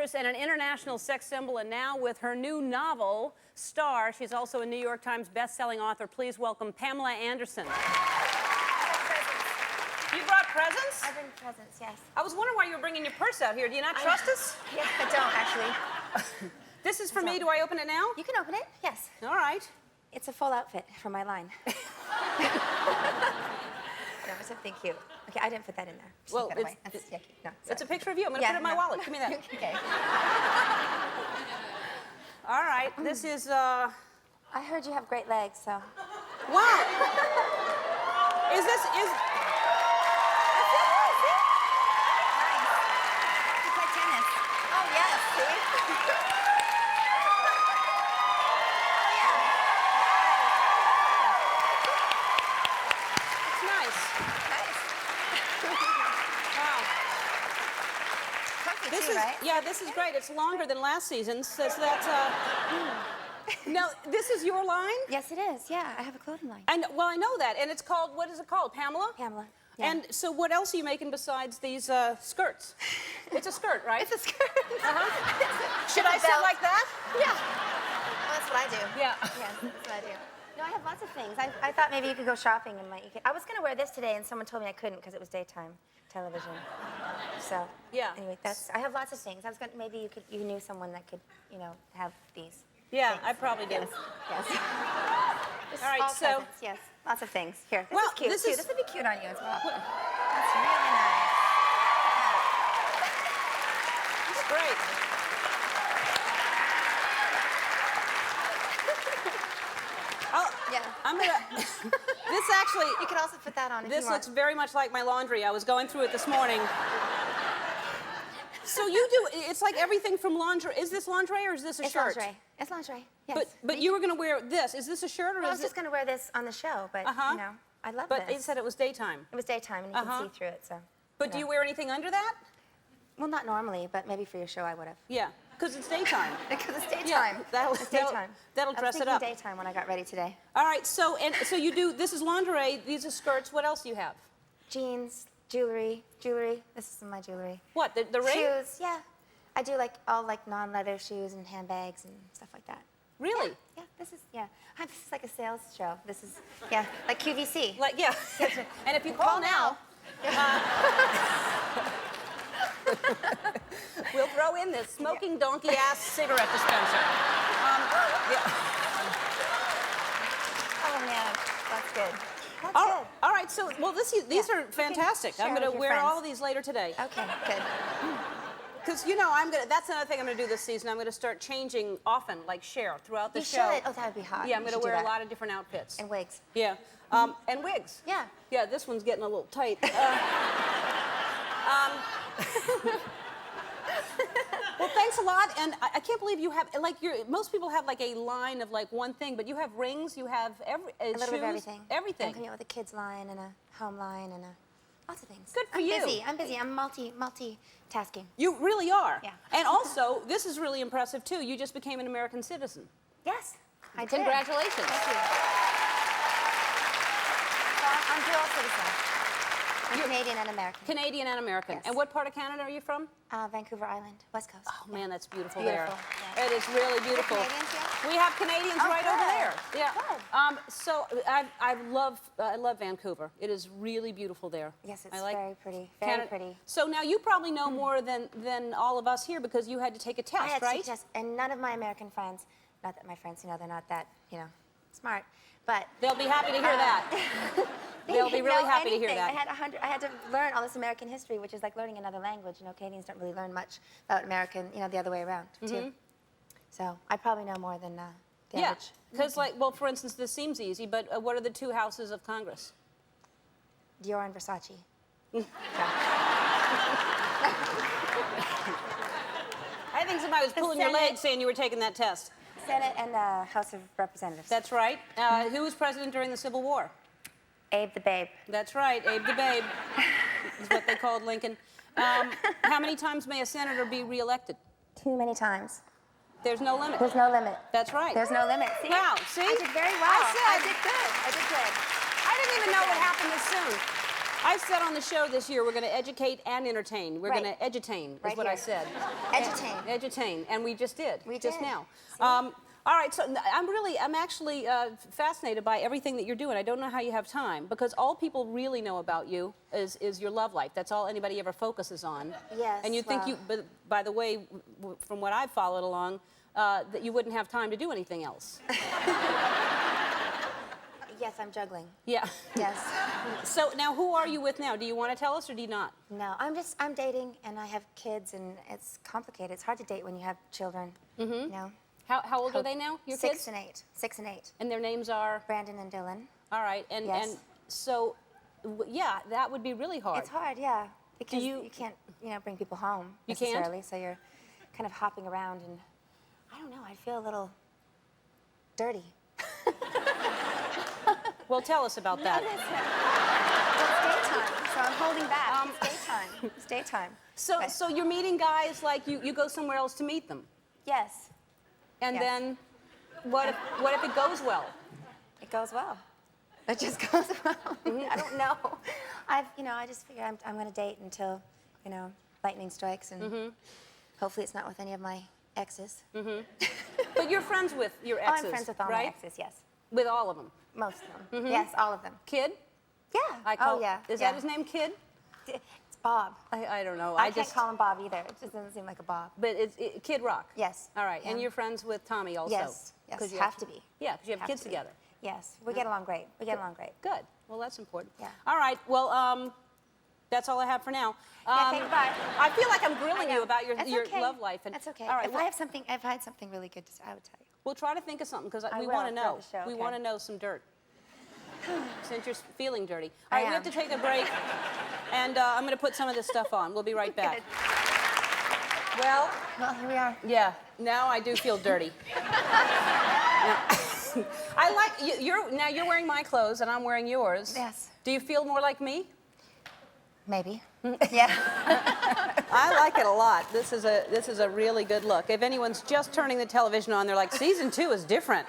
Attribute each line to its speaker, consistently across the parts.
Speaker 1: actress and an international sex symbol, and now with her new novel, Star, she's also a New York Times best-selling author. Please welcome Pamela Anderson. You brought presents?
Speaker 2: I bring presents, yes.
Speaker 1: I was wondering why you were bringing your purse out here. Do you not trust us?
Speaker 2: Yeah, I don't, actually.
Speaker 1: This is for me. Do I open it now?
Speaker 2: You can open it, yes.
Speaker 1: All right.
Speaker 2: It's a full outfit for my line. No, it's something cute. Okay, I didn't put that in there. Just
Speaker 1: Well,
Speaker 2: take that away. That's yucky. No,
Speaker 1: it's a picture of you. I'm going to put it in my wallet. Give me that.
Speaker 2: Okay.
Speaker 1: All right. This is,
Speaker 2: I heard you have great legs, so.
Speaker 1: Wow. Is this,
Speaker 2: Nice. You play tennis. Oh, yes, see?
Speaker 1: It's nice. Wow.
Speaker 2: Comfy
Speaker 1: This
Speaker 2: too,
Speaker 1: is,
Speaker 2: right?
Speaker 1: yeah, this is great. It's longer than last season's. So that's, Now, this is your line?
Speaker 2: Yes, it is. Yeah, I have a clothing line.
Speaker 1: I know that. And it's called, what is it called? Pamela?
Speaker 2: Pamela. Yeah.
Speaker 1: And so what else are you making besides these skirts? It's a skirt, right?
Speaker 2: It's a skirt.
Speaker 1: Should I sit like that?
Speaker 2: Yeah. Well, that's what I do.
Speaker 1: Yeah.
Speaker 2: Yeah, that's what I do. No, I have lots of things. I thought maybe you could go shopping and I was going to wear this today, and someone told me I couldn't because it was daytime television. So
Speaker 1: Yeah.
Speaker 2: Anyway, I have lots of things. I was going maybe you knew someone that could, have these.
Speaker 1: Yeah,
Speaker 2: things.
Speaker 1: I probably do.
Speaker 2: Yes. Yes.
Speaker 1: All right, so
Speaker 2: presents, yes, lots of things. Here, this
Speaker 1: Well,
Speaker 2: is cute.
Speaker 1: this
Speaker 2: too.
Speaker 1: is-
Speaker 2: This would be cute on you as well. That's really nice.
Speaker 1: it's great.
Speaker 2: Yeah.
Speaker 1: I'm gonna. This actually.
Speaker 2: You could also put that on if
Speaker 1: This
Speaker 2: you want.
Speaker 1: looks very much like my laundry. I was going through it this morning. So you do. It's like everything from lingerie. Is this lingerie or is this a
Speaker 2: It's
Speaker 1: shirt?
Speaker 2: lingerie. It's lingerie. Yes.
Speaker 1: But you were going to wear this. Is this a shirt or
Speaker 2: Well, I
Speaker 1: is
Speaker 2: was
Speaker 1: it?
Speaker 2: just going to wear this on the show, but I love
Speaker 1: But
Speaker 2: this.
Speaker 1: it said it was daytime.
Speaker 2: It was daytime, and you can see through it, so.
Speaker 1: But do you wear anything under that?
Speaker 2: Well, not normally, but maybe for your show I would have.
Speaker 1: Yeah, because it's daytime.
Speaker 2: Because it's daytime.
Speaker 1: Yeah,
Speaker 2: It's daytime.
Speaker 1: that'll dress it
Speaker 2: I was
Speaker 1: up.
Speaker 2: thinking daytime when I got ready today.
Speaker 1: All right. So you do. This is lingerie. These are skirts. What else do you have?
Speaker 2: Jeans, jewelry. This is my jewelry.
Speaker 1: What? The ring?
Speaker 2: Shoes, yeah. I do all non-leather shoes and handbags and stuff like that.
Speaker 1: Really?
Speaker 2: Yeah, this is like a sales show. This is, like QVC.
Speaker 1: Like yeah. And if you call now, we'll throw in this smoking donkey ass cigarette dispenser. Yeah.
Speaker 2: Oh, man, that's good. That's
Speaker 1: All
Speaker 2: good.
Speaker 1: right. So these are fantastic.
Speaker 2: share
Speaker 1: I'm
Speaker 2: with
Speaker 1: going to
Speaker 2: your
Speaker 1: wear
Speaker 2: friends.
Speaker 1: all of these later today.
Speaker 2: Okay, good.
Speaker 1: Because that's another thing I'm going to do this season. I'm going to start changing often, like Cher, throughout the
Speaker 2: You
Speaker 1: show.
Speaker 2: should. Oh, that would be hot.
Speaker 1: Yeah, I'm
Speaker 2: You
Speaker 1: going to
Speaker 2: should do
Speaker 1: wear a
Speaker 2: that.
Speaker 1: lot of different outfits.
Speaker 2: And wigs.
Speaker 1: Yeah. And wigs.
Speaker 2: Yeah.
Speaker 1: Yeah, this one's getting a little tight. Well, thanks a lot, and I can't believe you have most people have like a line of like one thing, but you have rings, you have
Speaker 2: A little
Speaker 1: shoes,
Speaker 2: bit of everything.
Speaker 1: everything.
Speaker 2: I'm coming out with a kids line and a home line and lots of things.
Speaker 1: Good for
Speaker 2: I'm
Speaker 1: you.
Speaker 2: Busy. I'm busy. I'm multitasking.
Speaker 1: You really are.
Speaker 2: Yeah.
Speaker 1: And also, this is really impressive too. You just became an American citizen.
Speaker 2: Yes, I did.
Speaker 1: Congratulations.
Speaker 2: Thank you. So I'm dual citizen. I'm Canadian and American.
Speaker 1: Canadian and American.
Speaker 2: Yes.
Speaker 1: And what part of Canada are you from?
Speaker 2: Vancouver Island, West Coast.
Speaker 1: Oh man, that's beautiful,
Speaker 2: Beautiful,
Speaker 1: there.
Speaker 2: yeah.
Speaker 1: It is really beautiful.
Speaker 2: Canadians here?
Speaker 1: We have Canadians
Speaker 2: Oh,
Speaker 1: right over
Speaker 2: good.
Speaker 1: there. Yeah.
Speaker 2: Good.
Speaker 1: So I love Vancouver. It is really beautiful there.
Speaker 2: Yes, it's
Speaker 1: I like
Speaker 2: very pretty. Very
Speaker 1: Canada.
Speaker 2: pretty.
Speaker 1: So now you probably know more than all of us here because you had to take a test,
Speaker 2: I had
Speaker 1: right?
Speaker 2: to test, and none of my American friends, not that my friends, they're not that, smart, but
Speaker 1: They'll be happy to hear that. They'll be
Speaker 2: didn't
Speaker 1: really
Speaker 2: know
Speaker 1: happy to hear
Speaker 2: anything.
Speaker 1: that.
Speaker 2: I had to learn all this American history, which is like learning another language. Canadians don't really learn much about American, the other way around, too. So I probably know more than the
Speaker 1: Yeah,
Speaker 2: average.
Speaker 1: because for instance, this seems easy, but what are the two houses of Congress?
Speaker 2: Dior and Versace.
Speaker 1: I think somebody was pulling your
Speaker 2: Senate.
Speaker 1: leg saying you were taking that test.
Speaker 2: Senate and the House of Representatives.
Speaker 1: That's right. Who was president during the Civil War?
Speaker 2: Abe the Babe.
Speaker 1: That's right, Abe the Babe is what they called Lincoln. How many times may a senator be reelected?
Speaker 2: Too many times.
Speaker 1: There's no limit.
Speaker 2: There's no limit.
Speaker 1: That's right.
Speaker 2: There's no limit. See?
Speaker 1: Wow, see?
Speaker 2: I did very well.
Speaker 1: I said-
Speaker 2: I did good. I did good.
Speaker 1: I didn't even know it happened this soon. I said on the show this year we're going to educate and entertain. We're
Speaker 2: Right.
Speaker 1: going to edutain, is
Speaker 2: Right
Speaker 1: what I
Speaker 2: here.
Speaker 1: said.
Speaker 2: Edutain.
Speaker 1: Edutain, and we just did.
Speaker 2: We
Speaker 1: just
Speaker 2: did.
Speaker 1: now.
Speaker 2: See?
Speaker 1: All right, so I'm actually fascinated by everything that you're doing. I don't know how you have time, because all people really know about you is your love life. That's all anybody ever focuses on.
Speaker 2: Yes,
Speaker 1: And you think
Speaker 2: well.
Speaker 1: you, but by the way, from what I've followed along, that you wouldn't have time to do anything else.
Speaker 2: Yes, I'm juggling.
Speaker 1: Yeah.
Speaker 2: Yes.
Speaker 1: So now, who are you with now? Do you want to tell us, or do you not?
Speaker 2: No, I'm dating, and I have kids, and it's complicated. It's hard to date when you have children. Mm-hmm. You know?
Speaker 1: How old are they now, your kids?
Speaker 2: 6 and 8. 6 and 8.
Speaker 1: And their names are?
Speaker 2: Brandon and Dylan.
Speaker 1: All right, and
Speaker 2: Yes.
Speaker 1: so, yeah, that would be really hard.
Speaker 2: It's hard, yeah, because
Speaker 1: you-
Speaker 2: you can't, bring people home
Speaker 1: You can't?
Speaker 2: necessarily. So you're kind of hopping around, and I don't know. I feel a little dirty.
Speaker 1: Well, tell us about that.
Speaker 2: Well, it's daytime, so I'm holding back. It's daytime. It's daytime.
Speaker 1: So,
Speaker 2: But-
Speaker 1: so you're meeting guys, like you go somewhere else to meet them,
Speaker 2: Yes,
Speaker 1: and
Speaker 2: Yes.
Speaker 1: then what if it goes well?
Speaker 2: it goes well. It just goes well. I don't know. I just figure I'm going to date until, lightning strikes, and hopefully it's not with any of my exes.
Speaker 1: But you're friends with your
Speaker 2: Oh,
Speaker 1: exes,
Speaker 2: I'm friends with all
Speaker 1: right?
Speaker 2: my exes, yes.
Speaker 1: With all of them.
Speaker 2: Most of them. Yes, all of them.
Speaker 1: Kid?
Speaker 2: Yeah.
Speaker 1: Oh
Speaker 2: yeah.
Speaker 1: Is
Speaker 2: yeah.
Speaker 1: that his name, Kid?
Speaker 2: It's Bob.
Speaker 1: I don't know.
Speaker 2: I can't call him Bob either. It just doesn't seem like a Bob.
Speaker 1: But it's Kid Rock.
Speaker 2: Yes.
Speaker 1: All right, and
Speaker 2: Yeah.
Speaker 1: you're friends with Tommy also.
Speaker 2: Yes.
Speaker 1: 'Cause
Speaker 2: Yes.
Speaker 1: you
Speaker 2: Have to be.
Speaker 1: Yeah, because you have
Speaker 2: Have
Speaker 1: kids
Speaker 2: to be.
Speaker 1: together.
Speaker 2: Yes. We get along great. We get along great.
Speaker 1: Good. Well, that's important.
Speaker 2: Yeah.
Speaker 1: All right. Well, that's all I have for now.
Speaker 2: Okay, bye.
Speaker 1: I feel like I'm grilling
Speaker 2: I
Speaker 1: you
Speaker 2: know.
Speaker 1: about your
Speaker 2: That's okay.
Speaker 1: love life. And,
Speaker 2: That's okay.
Speaker 1: All right.
Speaker 2: If I have something, if I had something really good to say, I would tell you.
Speaker 1: We'll try to think of something, because we
Speaker 2: will
Speaker 1: want to know.
Speaker 2: throughout the show,
Speaker 1: We
Speaker 2: okay.
Speaker 1: want to know some dirt. Since you're feeling dirty.
Speaker 2: I
Speaker 1: All right, we have
Speaker 2: am.
Speaker 1: to take a break, and I'm going to put some of this stuff on. We'll be right back.
Speaker 2: Good.
Speaker 1: Well,
Speaker 2: Well, here we are.
Speaker 1: yeah. Now I do feel dirty. Now, I like now. You're wearing my clothes, and I'm wearing yours.
Speaker 2: Yes.
Speaker 1: Do you feel more like me?
Speaker 2: Maybe. Yeah.
Speaker 1: I like it a lot. This is a really good look. If anyone's just turning the television on, they're like, season 2 is different.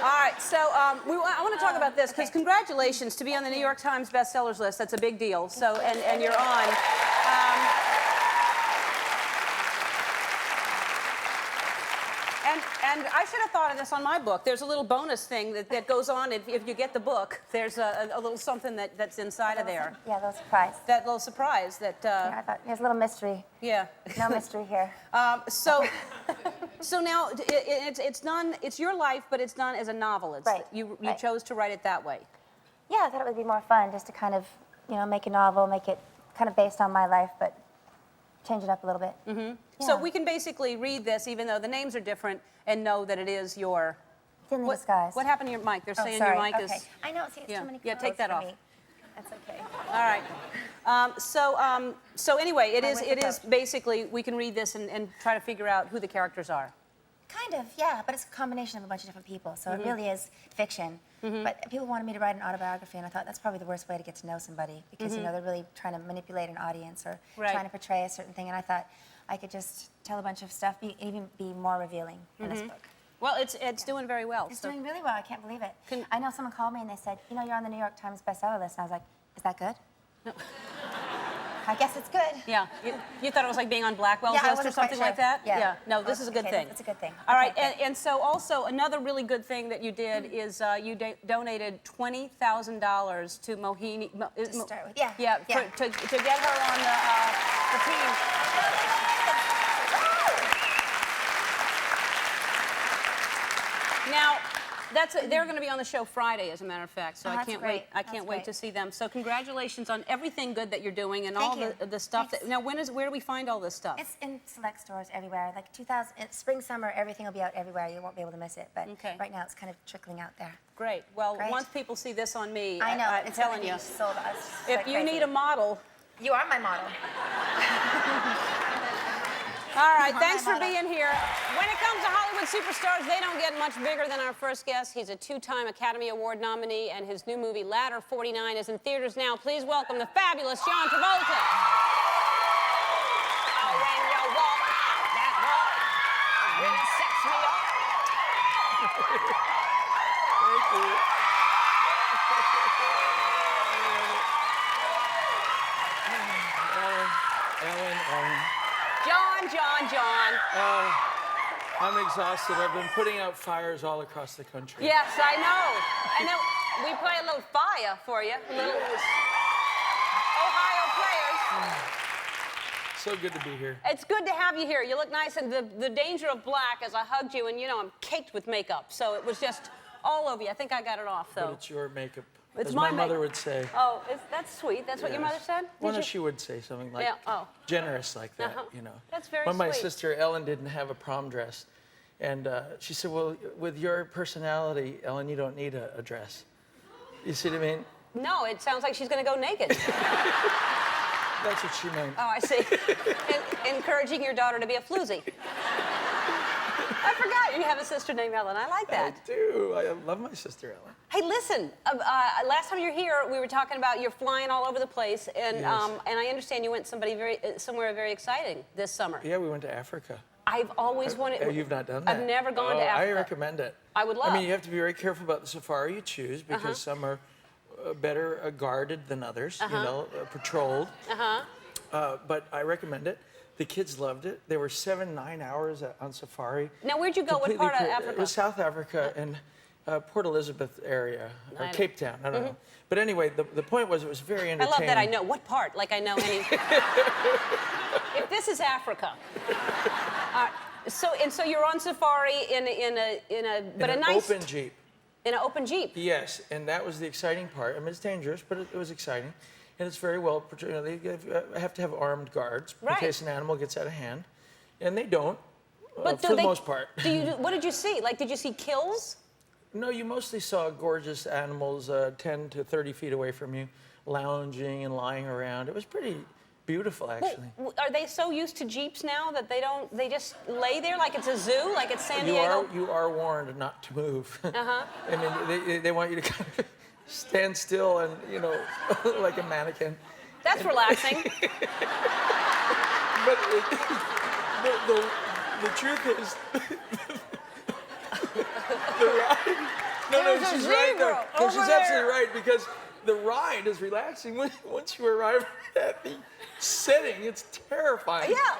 Speaker 1: All right, so I want to talk about this, because congratulations to be on the New York Times bestsellers list. That's a big deal. So, and you're on. And I should have thought of this on my book. There's a little bonus thing that goes on if you get the book. There's a little something that's inside of there.
Speaker 2: Yeah, little surprise.
Speaker 1: That little surprise that,
Speaker 2: Yeah, I thought there's a little mystery.
Speaker 1: yeah.
Speaker 2: No mystery here.
Speaker 1: So now it's done. It's your life, but it's done as a novel.
Speaker 2: Right,
Speaker 1: You
Speaker 2: right.
Speaker 1: chose to write it that way.
Speaker 2: Yeah, I thought it would be more fun just to kind of, make a novel, make it kind of based on my life, but change it up a little bit. Mm-hmm.
Speaker 1: So we can basically read this, even though the names are different, and know that it is your.
Speaker 2: It's in the disguise.
Speaker 1: What happened to your mic? They're
Speaker 2: Oh,
Speaker 1: saying
Speaker 2: sorry.
Speaker 1: your mic
Speaker 2: okay.
Speaker 1: is.
Speaker 2: I know. See, it's
Speaker 1: Yeah.
Speaker 2: too many
Speaker 1: Yeah, take
Speaker 2: clothes
Speaker 1: that
Speaker 2: for
Speaker 1: off.
Speaker 2: me. That's okay.
Speaker 1: All right. So anyway, it
Speaker 2: My
Speaker 1: is
Speaker 2: winter coat.
Speaker 1: basically, we can read this and try to figure out who the characters are.
Speaker 2: Kind of, yeah, but it's a combination of a bunch of different people, so it really is fiction. But people wanted me to write an autobiography, and I thought that's probably the worst way to get to know somebody, because they're really trying to manipulate an audience or
Speaker 1: Right.
Speaker 2: trying to portray a certain thing. And I thought I could just tell a bunch of stuff, even be more revealing in this book.
Speaker 1: Well, it's doing very well.
Speaker 2: It's
Speaker 1: so-
Speaker 2: doing really well. I can't believe it.
Speaker 1: Can-
Speaker 2: I know someone called me and they said, you're on the New York Times bestseller list, and I was like, is that good?
Speaker 1: No.
Speaker 2: I guess it's good.
Speaker 1: Yeah, you thought it was like being on Blackwell's
Speaker 2: Yeah, I
Speaker 1: list or
Speaker 2: wasn't quite
Speaker 1: something like
Speaker 2: sure.
Speaker 1: that?
Speaker 2: Yeah.
Speaker 1: No, this is a good
Speaker 2: Okay,
Speaker 1: thing.
Speaker 2: it's a good thing.
Speaker 1: All right,
Speaker 2: Okay,
Speaker 1: and so also another really good thing that you did is you donated $20,000 to Mohini.
Speaker 2: To start with, yeah.
Speaker 1: Yeah,
Speaker 2: Yeah.
Speaker 1: To get her on the team. Now, they're going to be on the show Friday, as a matter of fact. So
Speaker 2: Oh,
Speaker 1: I
Speaker 2: that's
Speaker 1: can't
Speaker 2: great.
Speaker 1: wait. I
Speaker 2: That's
Speaker 1: can't wait
Speaker 2: great.
Speaker 1: to see them. So congratulations on everything good that you're doing and
Speaker 2: Thank
Speaker 1: all
Speaker 2: you.
Speaker 1: the stuff.
Speaker 2: Thanks.
Speaker 1: Now, where do we find all this stuff?
Speaker 2: It's in select stores everywhere. Like spring, summer, everything will be out everywhere. You won't be able to miss it. But
Speaker 1: Okay.
Speaker 2: right now, it's kind of trickling out there.
Speaker 1: Great. Well,
Speaker 2: Great.
Speaker 1: once people see this on me,
Speaker 2: I know.
Speaker 1: I'm
Speaker 2: it's
Speaker 1: telling
Speaker 2: gonna
Speaker 1: you,
Speaker 2: be sold out. It's
Speaker 1: if
Speaker 2: like
Speaker 1: you
Speaker 2: crazy.
Speaker 1: need a model.
Speaker 2: You are my model.
Speaker 1: All right,
Speaker 2: You're
Speaker 1: thanks
Speaker 2: my
Speaker 1: for
Speaker 2: model.
Speaker 1: being here. When it comes to Hollywood superstars, they don't get much bigger than our first guest. He's a 2-time Academy Award nominee, and his new movie, Ladder 49, is in theaters now. Please welcome the fabulous John Travolta. Oh, when you walk, that walk really sets me off.
Speaker 3: Thank you.
Speaker 1: John.
Speaker 3: I'm exhausted. I've been putting out fires all across the country.
Speaker 1: Yes, I know. And then we play a little fire for you. A little Ohio players.
Speaker 3: So good to be here.
Speaker 1: It's good to have you here. You look nice, and the danger of black as I hugged you, and you know I'm caked with makeup, so it was just all over you. I think I got it off, though.
Speaker 3: But it's your makeup,
Speaker 1: It's
Speaker 3: as
Speaker 1: my
Speaker 3: my mother
Speaker 1: makeup.
Speaker 3: would say.
Speaker 1: Oh, that's sweet. That's what your
Speaker 3: Yes.
Speaker 1: mother said?
Speaker 3: Well,
Speaker 1: Did
Speaker 3: no,
Speaker 1: you?
Speaker 3: she would say something like generous like that, you know.
Speaker 1: That's very
Speaker 3: When my
Speaker 1: sweet.
Speaker 3: sister Ellen didn't have a prom dress, and she said, well, with your personality, Ellen, you don't need a dress. You see what I mean?
Speaker 1: No, it sounds like she's going to go naked.
Speaker 3: That's what she meant.
Speaker 1: Oh, I see. Encouraging your daughter to be a floozy. I forgot you have a sister named Ellen. I like that.
Speaker 3: I do. I love my sister Ellen.
Speaker 1: Hey, listen. Last time you were here, we were talking about you're flying all over the place, and
Speaker 3: Yes.
Speaker 1: and I understand you went somewhere very exciting this summer.
Speaker 3: Yeah, we went to Africa.
Speaker 1: I've always wanted.
Speaker 3: You've not done that?
Speaker 1: I've never gone to
Speaker 3: I
Speaker 1: Africa.
Speaker 3: recommend it.
Speaker 1: I would love.
Speaker 3: I mean, you have to be very careful about the safari you choose because some are better guarded than others, you know, patrolled. But I recommend it. The kids loved it. They were 7-9 hours on safari.
Speaker 1: Now, where'd you go? What part of Africa?
Speaker 3: It was South Africa and Port Elizabeth area, or Cape Town. I don't know. But anyway, the point was it was very
Speaker 1: I
Speaker 3: entertaining.
Speaker 1: love that I know. What part? Like I know any. If this is Africa. So you're on safari in a nice
Speaker 3: open Jeep.
Speaker 1: In an open Jeep.
Speaker 3: Yes, and that was the exciting part. I mean, it's dangerous, but it was exciting. And it's very well, you know, they have to have armed guards in case an animal gets out of hand. And they don't,
Speaker 1: but
Speaker 3: for the most part.
Speaker 1: What did you see? Like, did you see kills?
Speaker 3: No, you mostly saw gorgeous animals 10 to 30 feet away from you, lounging and lying around. It was pretty beautiful, actually.
Speaker 1: Well, are they so used to Jeeps now that they just lay there like it's a zoo, like it's San Diego?
Speaker 3: You are warned not to move. I mean, they want you to kind of stand still and, you know, like a mannequin.
Speaker 1: That's relaxing.
Speaker 3: But the truth is, the ride. No, she's right there. No, she's absolutely right because the ride is relaxing. Once you arrive at the setting, it's terrifying.
Speaker 1: Yeah.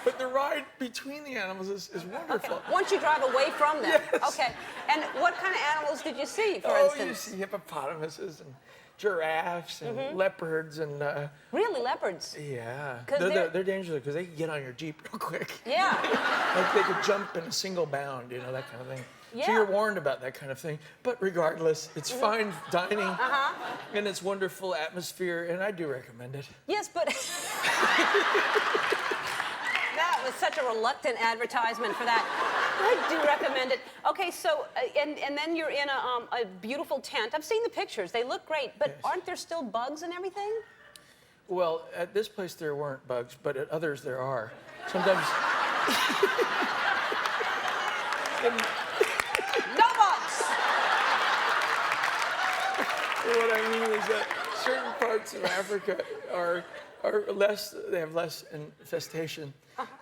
Speaker 3: But the ride between the animals is wonderful.
Speaker 1: Okay. Once you drive away from them.
Speaker 3: Yes.
Speaker 1: Okay. And what kind of animals did you see, for instance?
Speaker 3: You see hippopotamuses and giraffes and leopards and.
Speaker 1: Really, leopards?
Speaker 3: Yeah.
Speaker 1: 'Cause
Speaker 3: They're dangerous because they can get on your Jeep real quick.
Speaker 1: Yeah.
Speaker 3: Like they could jump in a single bound, you know, that kind of thing.
Speaker 1: Yeah.
Speaker 3: So you're warned about that kind of thing. But regardless, it's fine dining and it's wonderful atmosphere, and I do recommend it.
Speaker 1: Yes, but that was such a reluctant advertisement for that. I do recommend it. Okay, so and then you're in a beautiful tent. I've seen the pictures; they look great. But aren't there still bugs and everything?
Speaker 3: Well, at this place there weren't bugs, but at others there are. Sometimes.
Speaker 1: No bugs.
Speaker 3: What I mean is that certain parts of Africa are less. They have less infestation.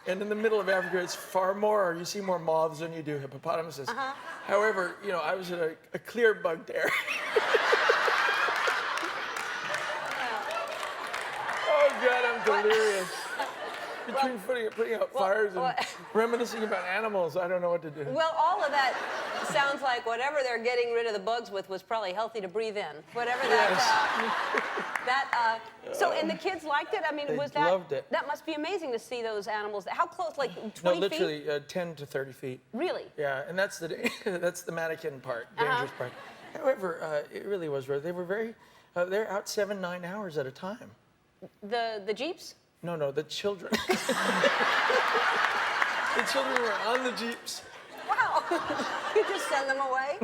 Speaker 3: And in the middle of Africa, it's far more. You see more moths than you do hippopotamuses. However, you know, I was in a clear bugged area. Oh God, I'm delirious. Between putting out fires and reminiscing about animals, I don't know what to do.
Speaker 1: Well, all of that sounds like whatever they're getting rid of the bugs with was probably healthy to breathe in. Whatever So, and the kids liked it? I mean,
Speaker 3: They
Speaker 1: was that...
Speaker 3: loved it.
Speaker 1: That must be amazing to see those animals. How close, like 20 feet?
Speaker 3: No, literally 10 to 30 feet.
Speaker 1: Really?
Speaker 3: Yeah, and that's the mannequin part, dangerous part. However, it really was rare. They were very, they're out 7-9 hours at a time.
Speaker 1: The Jeeps?
Speaker 3: No, the children. The children were on the Jeeps.
Speaker 1: Wow. You just send them away?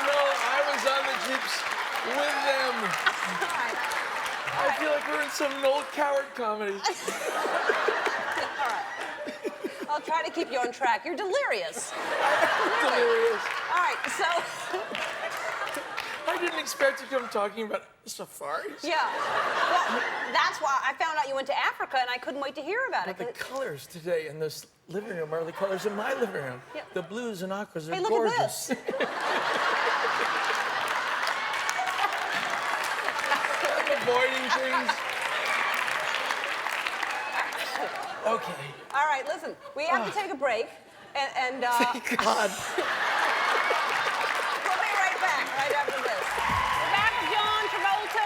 Speaker 3: No, I was on the Jeeps with them.
Speaker 1: All right.
Speaker 3: I feel like we're in some Noel Coward comedy.
Speaker 1: All right. I'll try to keep you on track. You're delirious.
Speaker 3: Delirious.
Speaker 1: All right, so...
Speaker 3: I didn't expect you to come talking about safaris.
Speaker 1: Yeah. Well, that's why I found out you went to Africa, and I couldn't wait to hear about it.
Speaker 3: But the colors today in this living room are the colors in my living room.
Speaker 1: Yeah.
Speaker 3: The blues and aquas are
Speaker 1: Hey, look
Speaker 3: gorgeous.
Speaker 1: at this.
Speaker 3: avoiding things. Okay.
Speaker 1: All right, listen, we have to take a break. And
Speaker 3: Thank God.
Speaker 1: we'll be right back, right after this. We're back with John Travolta.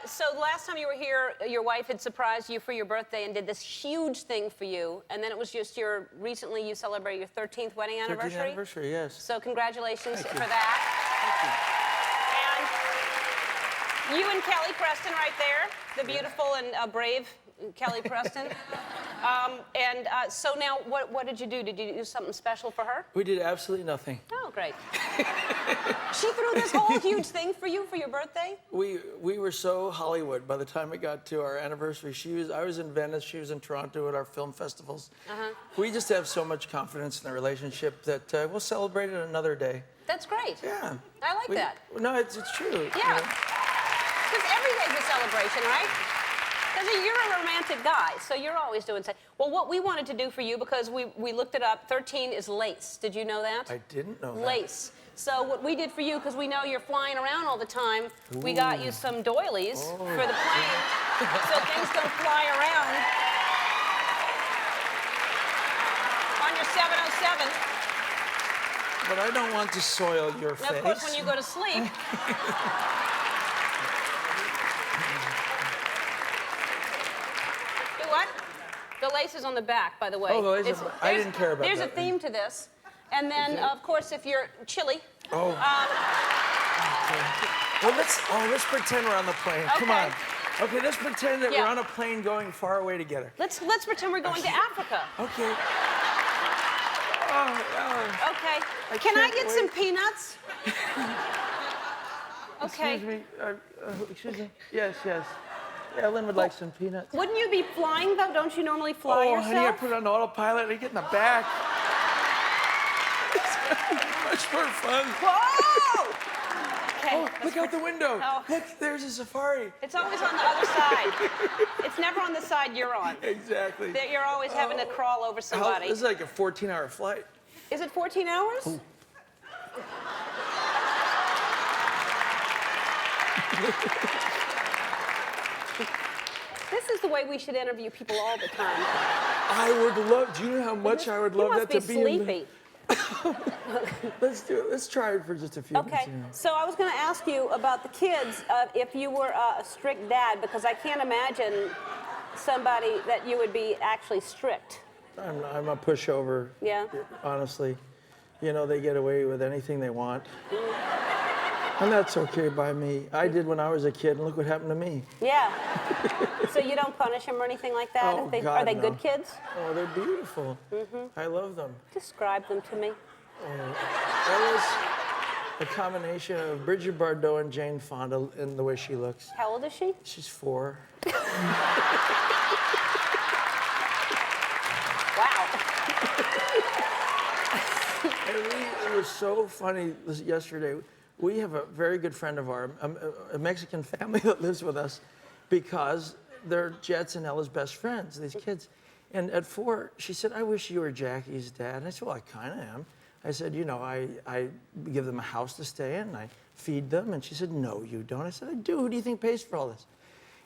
Speaker 1: So last time you were here, your wife had surprised you for your birthday and did this huge thing for you. And then it was just recently you celebrated your 13th wedding anniversary.
Speaker 3: 13th anniversary, yes.
Speaker 1: So congratulations
Speaker 3: Thank
Speaker 1: for
Speaker 3: you.
Speaker 1: that.
Speaker 3: Thank you.
Speaker 1: And you and Kelly Preston right there, the beautiful and brave Kelly Preston. So now, what did you do? Did you do something special for her?
Speaker 3: We did absolutely nothing.
Speaker 1: Oh, great. She threw this whole huge thing for you for your birthday?
Speaker 3: We were so Hollywood by the time it got to our anniversary. I was in Venice, she was in Toronto at our film festivals. We just have so much confidence in the relationship that we'll celebrate it another day.
Speaker 1: That's great.
Speaker 3: Yeah.
Speaker 1: I like that.
Speaker 3: No, it's true.
Speaker 1: Yeah. Because every day's a celebration, right? Because you're a romantic guy, so you're always doing something. Well, what we wanted to do for you, because we looked it up, 13 is lace. Did you know that?
Speaker 3: I didn't know that.
Speaker 1: Lace. So what we did for you, because we know you're flying around all the time, we got you some doilies for the plane, so things don't fly around on your 707.
Speaker 3: But I don't want to soil your face.
Speaker 1: And of course, when you go to sleep. Do what? The lace is on the back, by the way.
Speaker 3: Oh, the lace is on the back. I didn't care about
Speaker 1: There's
Speaker 3: that.
Speaker 1: a theme to this. And then, of course, if you're chilly.
Speaker 3: Oh. Well, let's pretend we're on the plane. Come
Speaker 1: Okay.
Speaker 3: on. Okay, let's pretend that
Speaker 1: Yeah.
Speaker 3: we're on a plane going far away together.
Speaker 1: Let's pretend we're going to Africa.
Speaker 3: Okay.
Speaker 1: Okay.
Speaker 3: I
Speaker 1: Can I
Speaker 3: can't
Speaker 1: get some
Speaker 3: wait.
Speaker 1: peanuts? Okay.
Speaker 3: Excuse me. Excuse me. Yes. Ellen would like some peanuts.
Speaker 1: Wouldn't you be flying, though? Don't you normally fly yourself?
Speaker 3: Honey, I put it on autopilot. I get in the back. It's much more fun.
Speaker 1: Whoa! Okay.
Speaker 3: Oh, look out the window.
Speaker 1: Oh.
Speaker 3: Look, there's a safari.
Speaker 1: It's always on the other side. It's never on the side you're on.
Speaker 3: Exactly.
Speaker 1: That you're always having to crawl over somebody.
Speaker 3: This is like a 14-hour flight.
Speaker 1: Is it 14 hours?
Speaker 3: Ooh.
Speaker 1: This is the way we should interview people all the time.
Speaker 3: I would love. Do you know how much I would love
Speaker 1: you
Speaker 3: that
Speaker 1: must
Speaker 3: to
Speaker 1: be
Speaker 3: be?
Speaker 1: sleepy.
Speaker 3: Let's do it. Let's try it for just a few
Speaker 1: Okay,
Speaker 3: minutes.
Speaker 1: so I was going to ask you about the kids, if you were a strict dad, because I can't imagine somebody that you would be actually strict.
Speaker 3: I'm a pushover.
Speaker 1: Yeah?
Speaker 3: Honestly, you know they get away with anything they want, and that's okay by me. I did when I was a kid, and look what happened to me.
Speaker 1: Yeah. So you don't punish them or anything like that?
Speaker 3: Oh,
Speaker 1: Are
Speaker 3: God,
Speaker 1: they
Speaker 3: no.
Speaker 1: good kids?
Speaker 3: Oh, they're beautiful. I love them.
Speaker 1: Describe them to me.
Speaker 3: That was a combination of Bridget Bardot and Jane Fonda in the way she looks.
Speaker 1: How old is she?
Speaker 3: She's 4.
Speaker 1: Wow.
Speaker 3: It was so funny yesterday. We have a very good friend of ours, a Mexican family that lives with us, because they're Jet's and Ella's best friends, these kids. And at 4, she said, I wish you were Jackie's dad. And I said, well, I kind of am. I said, you know, I give them a house to stay in, and I feed them. And she said, no, you don't. I said, I do. Who do you think pays for all this?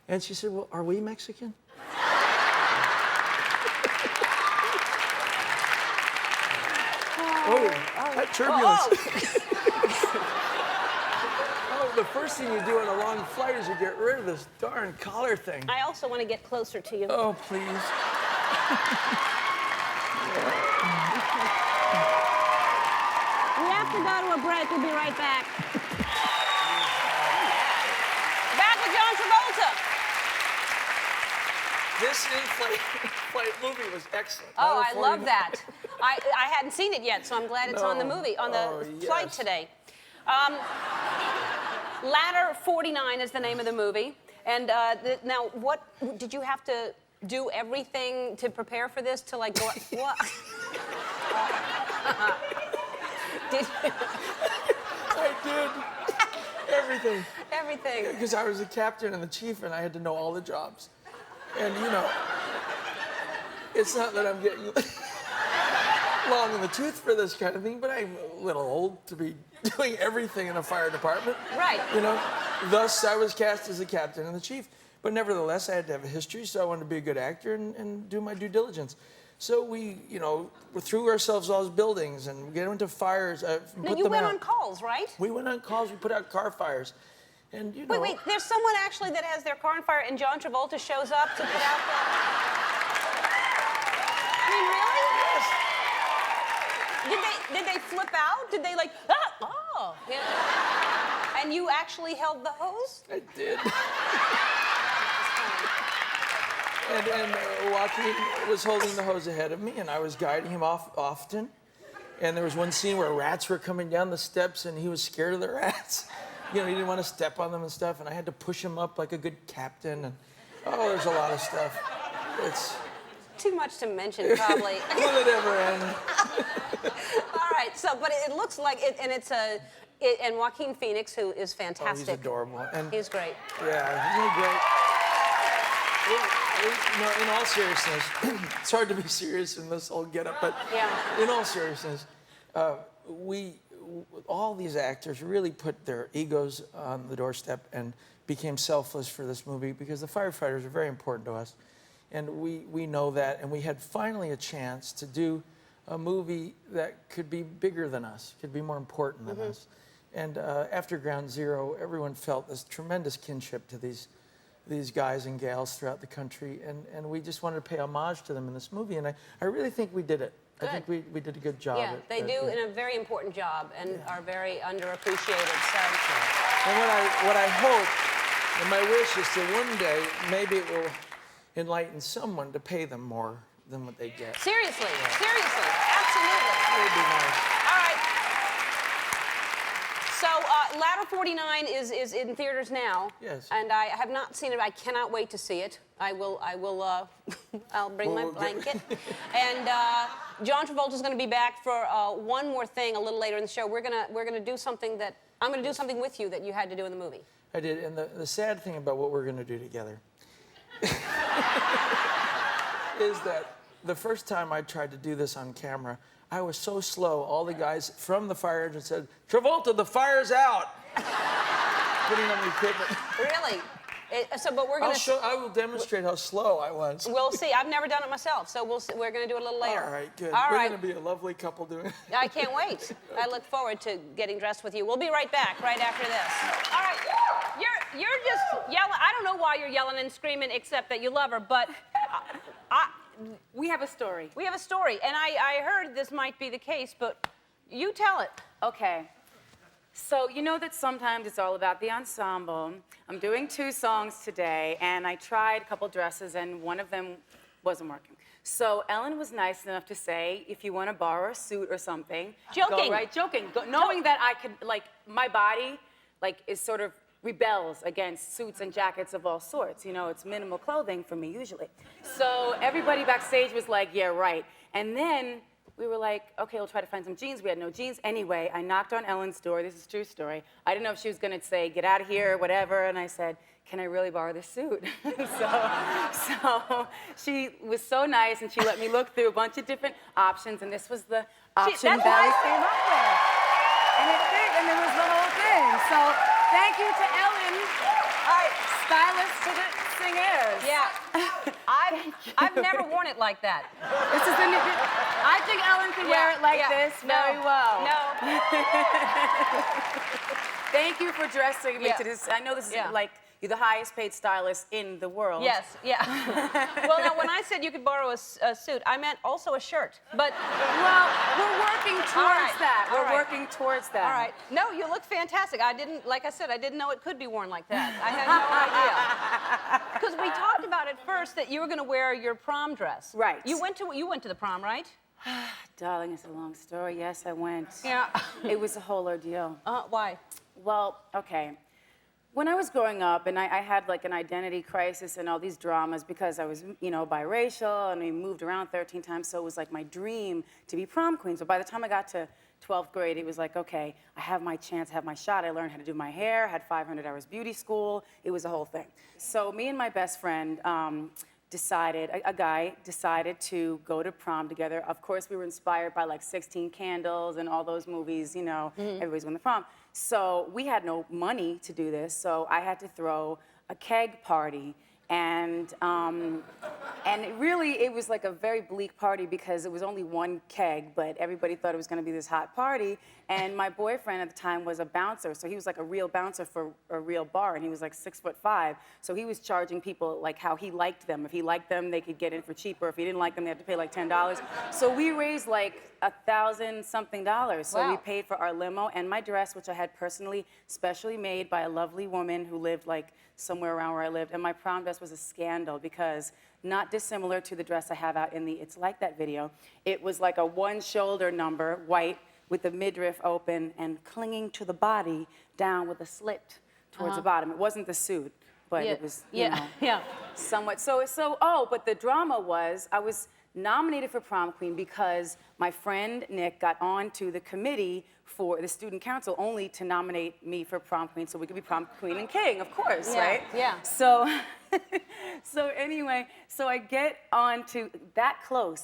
Speaker 3: And she said, well, are we Mexican? That turbulence. Oh, the first thing you do on a long flight is you get rid of this darn collar thing.
Speaker 1: I also want to get closer to you.
Speaker 3: Oh, please.
Speaker 1: We have to go to a break. We'll be right back. Back with John Travolta.
Speaker 3: This in-flight movie was excellent.
Speaker 1: Oh, I love
Speaker 3: 49.
Speaker 1: that. I hadn't seen it yet, so I'm glad it's on the movie, on the flight
Speaker 3: yes.
Speaker 1: today. Ladder 49 is the name of the movie. And now, what did you have to do everything to prepare for this? To like go? What? Did you?
Speaker 3: I did everything.
Speaker 1: Everything.
Speaker 3: Because I was the captain and the chief, and I had to know all the jobs. And you know, it's not that I'm getting long in the tooth for this kind of thing, but I'm a little old to be doing everything in a fire department.
Speaker 1: Right.
Speaker 3: You know? thus, I was cast as the captain and the chief. But nevertheless, I had to have a history, so I wanted to be a good actor and do my due diligence. So we, you know, we threw ourselves all those buildings and we get into fires.
Speaker 1: No, you went on calls, right?
Speaker 3: We went on calls. We put out car fires, and you know.
Speaker 1: Wait, there's someone actually that has their car on fire, and John Travolta shows up to put out the. I mean, really?
Speaker 3: Yes.
Speaker 1: Did they flip out? Did they like? Ah, oh. Yeah. And you actually held the hose?
Speaker 3: I did. And Joaquin was holding the hose ahead of me, and I was guiding him off often. And there was one scene where rats were coming down the steps, and he was scared of the rats. You know, he didn't want to step on them and stuff, and I had to push him up like a good captain. And oh, there's a lot of stuff. It's
Speaker 1: too much to mention, probably.
Speaker 3: Will it ever end?
Speaker 1: All right, so, but it looks like it, and it's a. And Joaquin Phoenix, who is fantastic.
Speaker 3: Oh, he's adorable. And
Speaker 1: he's great.
Speaker 3: Yeah, he's really great. No, in all seriousness, it's hard to be serious in this whole getup, but
Speaker 1: yeah.
Speaker 3: In all seriousness, all these actors really put their egos on the doorstep and became selfless for this movie because the firefighters are very important to us. And we know that, and we had finally a chance to do a movie that could be bigger than us, could be more important than us. And after Ground Zero, everyone felt this tremendous kinship to these guys and gals throughout the country, and we just wanted to pay homage to them in this movie, and I really think we did it.
Speaker 1: Good.
Speaker 3: I think we did a good job.
Speaker 1: Yeah, they do a very important job and are very underappreciated. So.
Speaker 3: And what I hope, and my wish is to one day, maybe it will enlighten someone to pay them more than what they get.
Speaker 1: Seriously, seriously, absolutely.
Speaker 3: That would be nice.
Speaker 1: All right. So, Ladder 49 is in theaters now.
Speaker 3: Yes.
Speaker 1: And I have not seen it. I cannot wait to see it. I'll bring my blanket. And John Travolta's going to be back for one more thing a little later in the show. We're gonna do something that I'm going to do something with you that you had to do in the movie.
Speaker 3: I did, and the sad thing about what we're going to do together is that the first time I tried to do this on camera, I was so slow. All the guys from the fire engine said, "Travolta, the fire's out." Putting on the equipment.
Speaker 1: Really? But we're gonna.
Speaker 3: I will demonstrate how slow I was.
Speaker 1: We'll see. I've never done it myself, so we'll see. We're gonna do it a little later.
Speaker 3: All right, good.
Speaker 1: All
Speaker 3: we're
Speaker 1: right.
Speaker 3: gonna be a lovely couple doing it.
Speaker 1: I can't wait. I look forward to getting dressed with you. We'll be right back right after this. All right. You're just yelling. I don't know why you're yelling and screaming, except that you love her. But
Speaker 4: we have a story.
Speaker 1: We have a story, and I heard this might be the case, but you tell it.
Speaker 4: Okay. So you know that sometimes it's all about the ensemble. I'm doing 2 songs today, and I tried a couple dresses, and one of them wasn't working. So Ellen was nice enough to say, if you want to borrow a suit or something,
Speaker 1: joking.
Speaker 4: Go right, joking. Knowing that I could, like, my body, like, is sort of rebels against suits and jackets of all sorts. You know, it's minimal clothing for me usually. So everybody backstage was like, yeah, right. And then we were like, okay, we'll try to find some jeans. We had no jeans. Anyway, I knocked on Ellen's door. This is a true story. I didn't know if she was going to say, get out of here, whatever. And I said, can I really borrow this suit? so she was so nice, and she let me look through a bunch of different options, and this was the option Valley came up with. And it fit, and it was the whole thing. So thank you to Ellen, stylist to the singers.
Speaker 1: Yeah. I've never worn it like that.
Speaker 4: This is the new. I think Ellen can wear it like this very well.
Speaker 1: No.
Speaker 4: Thank you for dressing me to this. I know this is like you're the highest paid stylist in the world.
Speaker 1: Yes, yeah. Well, now, when I said you could borrow a suit, I meant also a shirt. But,
Speaker 4: well, we're working towards that. We're working towards that.
Speaker 1: All right. No, you look fantastic. Like I said, I didn't know it could be worn like that. I had no idea. Because we talked about at first that you were going to wear your prom dress.
Speaker 4: Right.
Speaker 1: You went to the prom, right?
Speaker 4: Darling, it's a long story. Yes, I went.
Speaker 1: Yeah.
Speaker 4: It was a whole ordeal.
Speaker 1: Why?
Speaker 4: Well, okay. When I was growing up, and I had like an identity crisis and all these dramas because I was, you know, biracial, and we moved around 13 times, so it was like my dream to be prom queen. So by the time I got to 12th grade, it was like, okay, I have my chance, I have my shot. I learned how to do my hair, had 500 hours beauty school. It was a whole thing. So me and my best friend a guy decided to go to prom together. Of course, we were inspired by like 16 Candles and all those movies, you know, everybody's going to prom. So we had no money to do this, so I had to throw a keg party. And it was like a very bleak party because it was only one keg, but everybody thought it was going to be this hot party. And my boyfriend at the time was a bouncer, so he was like a real bouncer for a real bar, and he was like 6'5". So he was charging people like how he liked them. If he liked them, they could get in for cheaper. If he didn't like them, they had to pay like $10. So we raised like $1,000-something. So
Speaker 1: Wow.
Speaker 4: we paid for our limo and my dress, which I had personally, specially made by a lovely woman who lived like somewhere around where I lived. And my prom dress was a scandal because, not dissimilar to the dress I have out in the It's Like That video, it was like a one-shoulder number, white, with the midriff open and clinging to the body down with a slit towards the bottom. It wasn't the suit, but it was, you know, somewhat. But the drama was, I was nominated for prom queen because my friend Nick got on to the committee for the student council only to nominate me for prom queen so we could be prom queen and king, of course, right?
Speaker 1: Yeah.
Speaker 4: So, anyway, so I get on to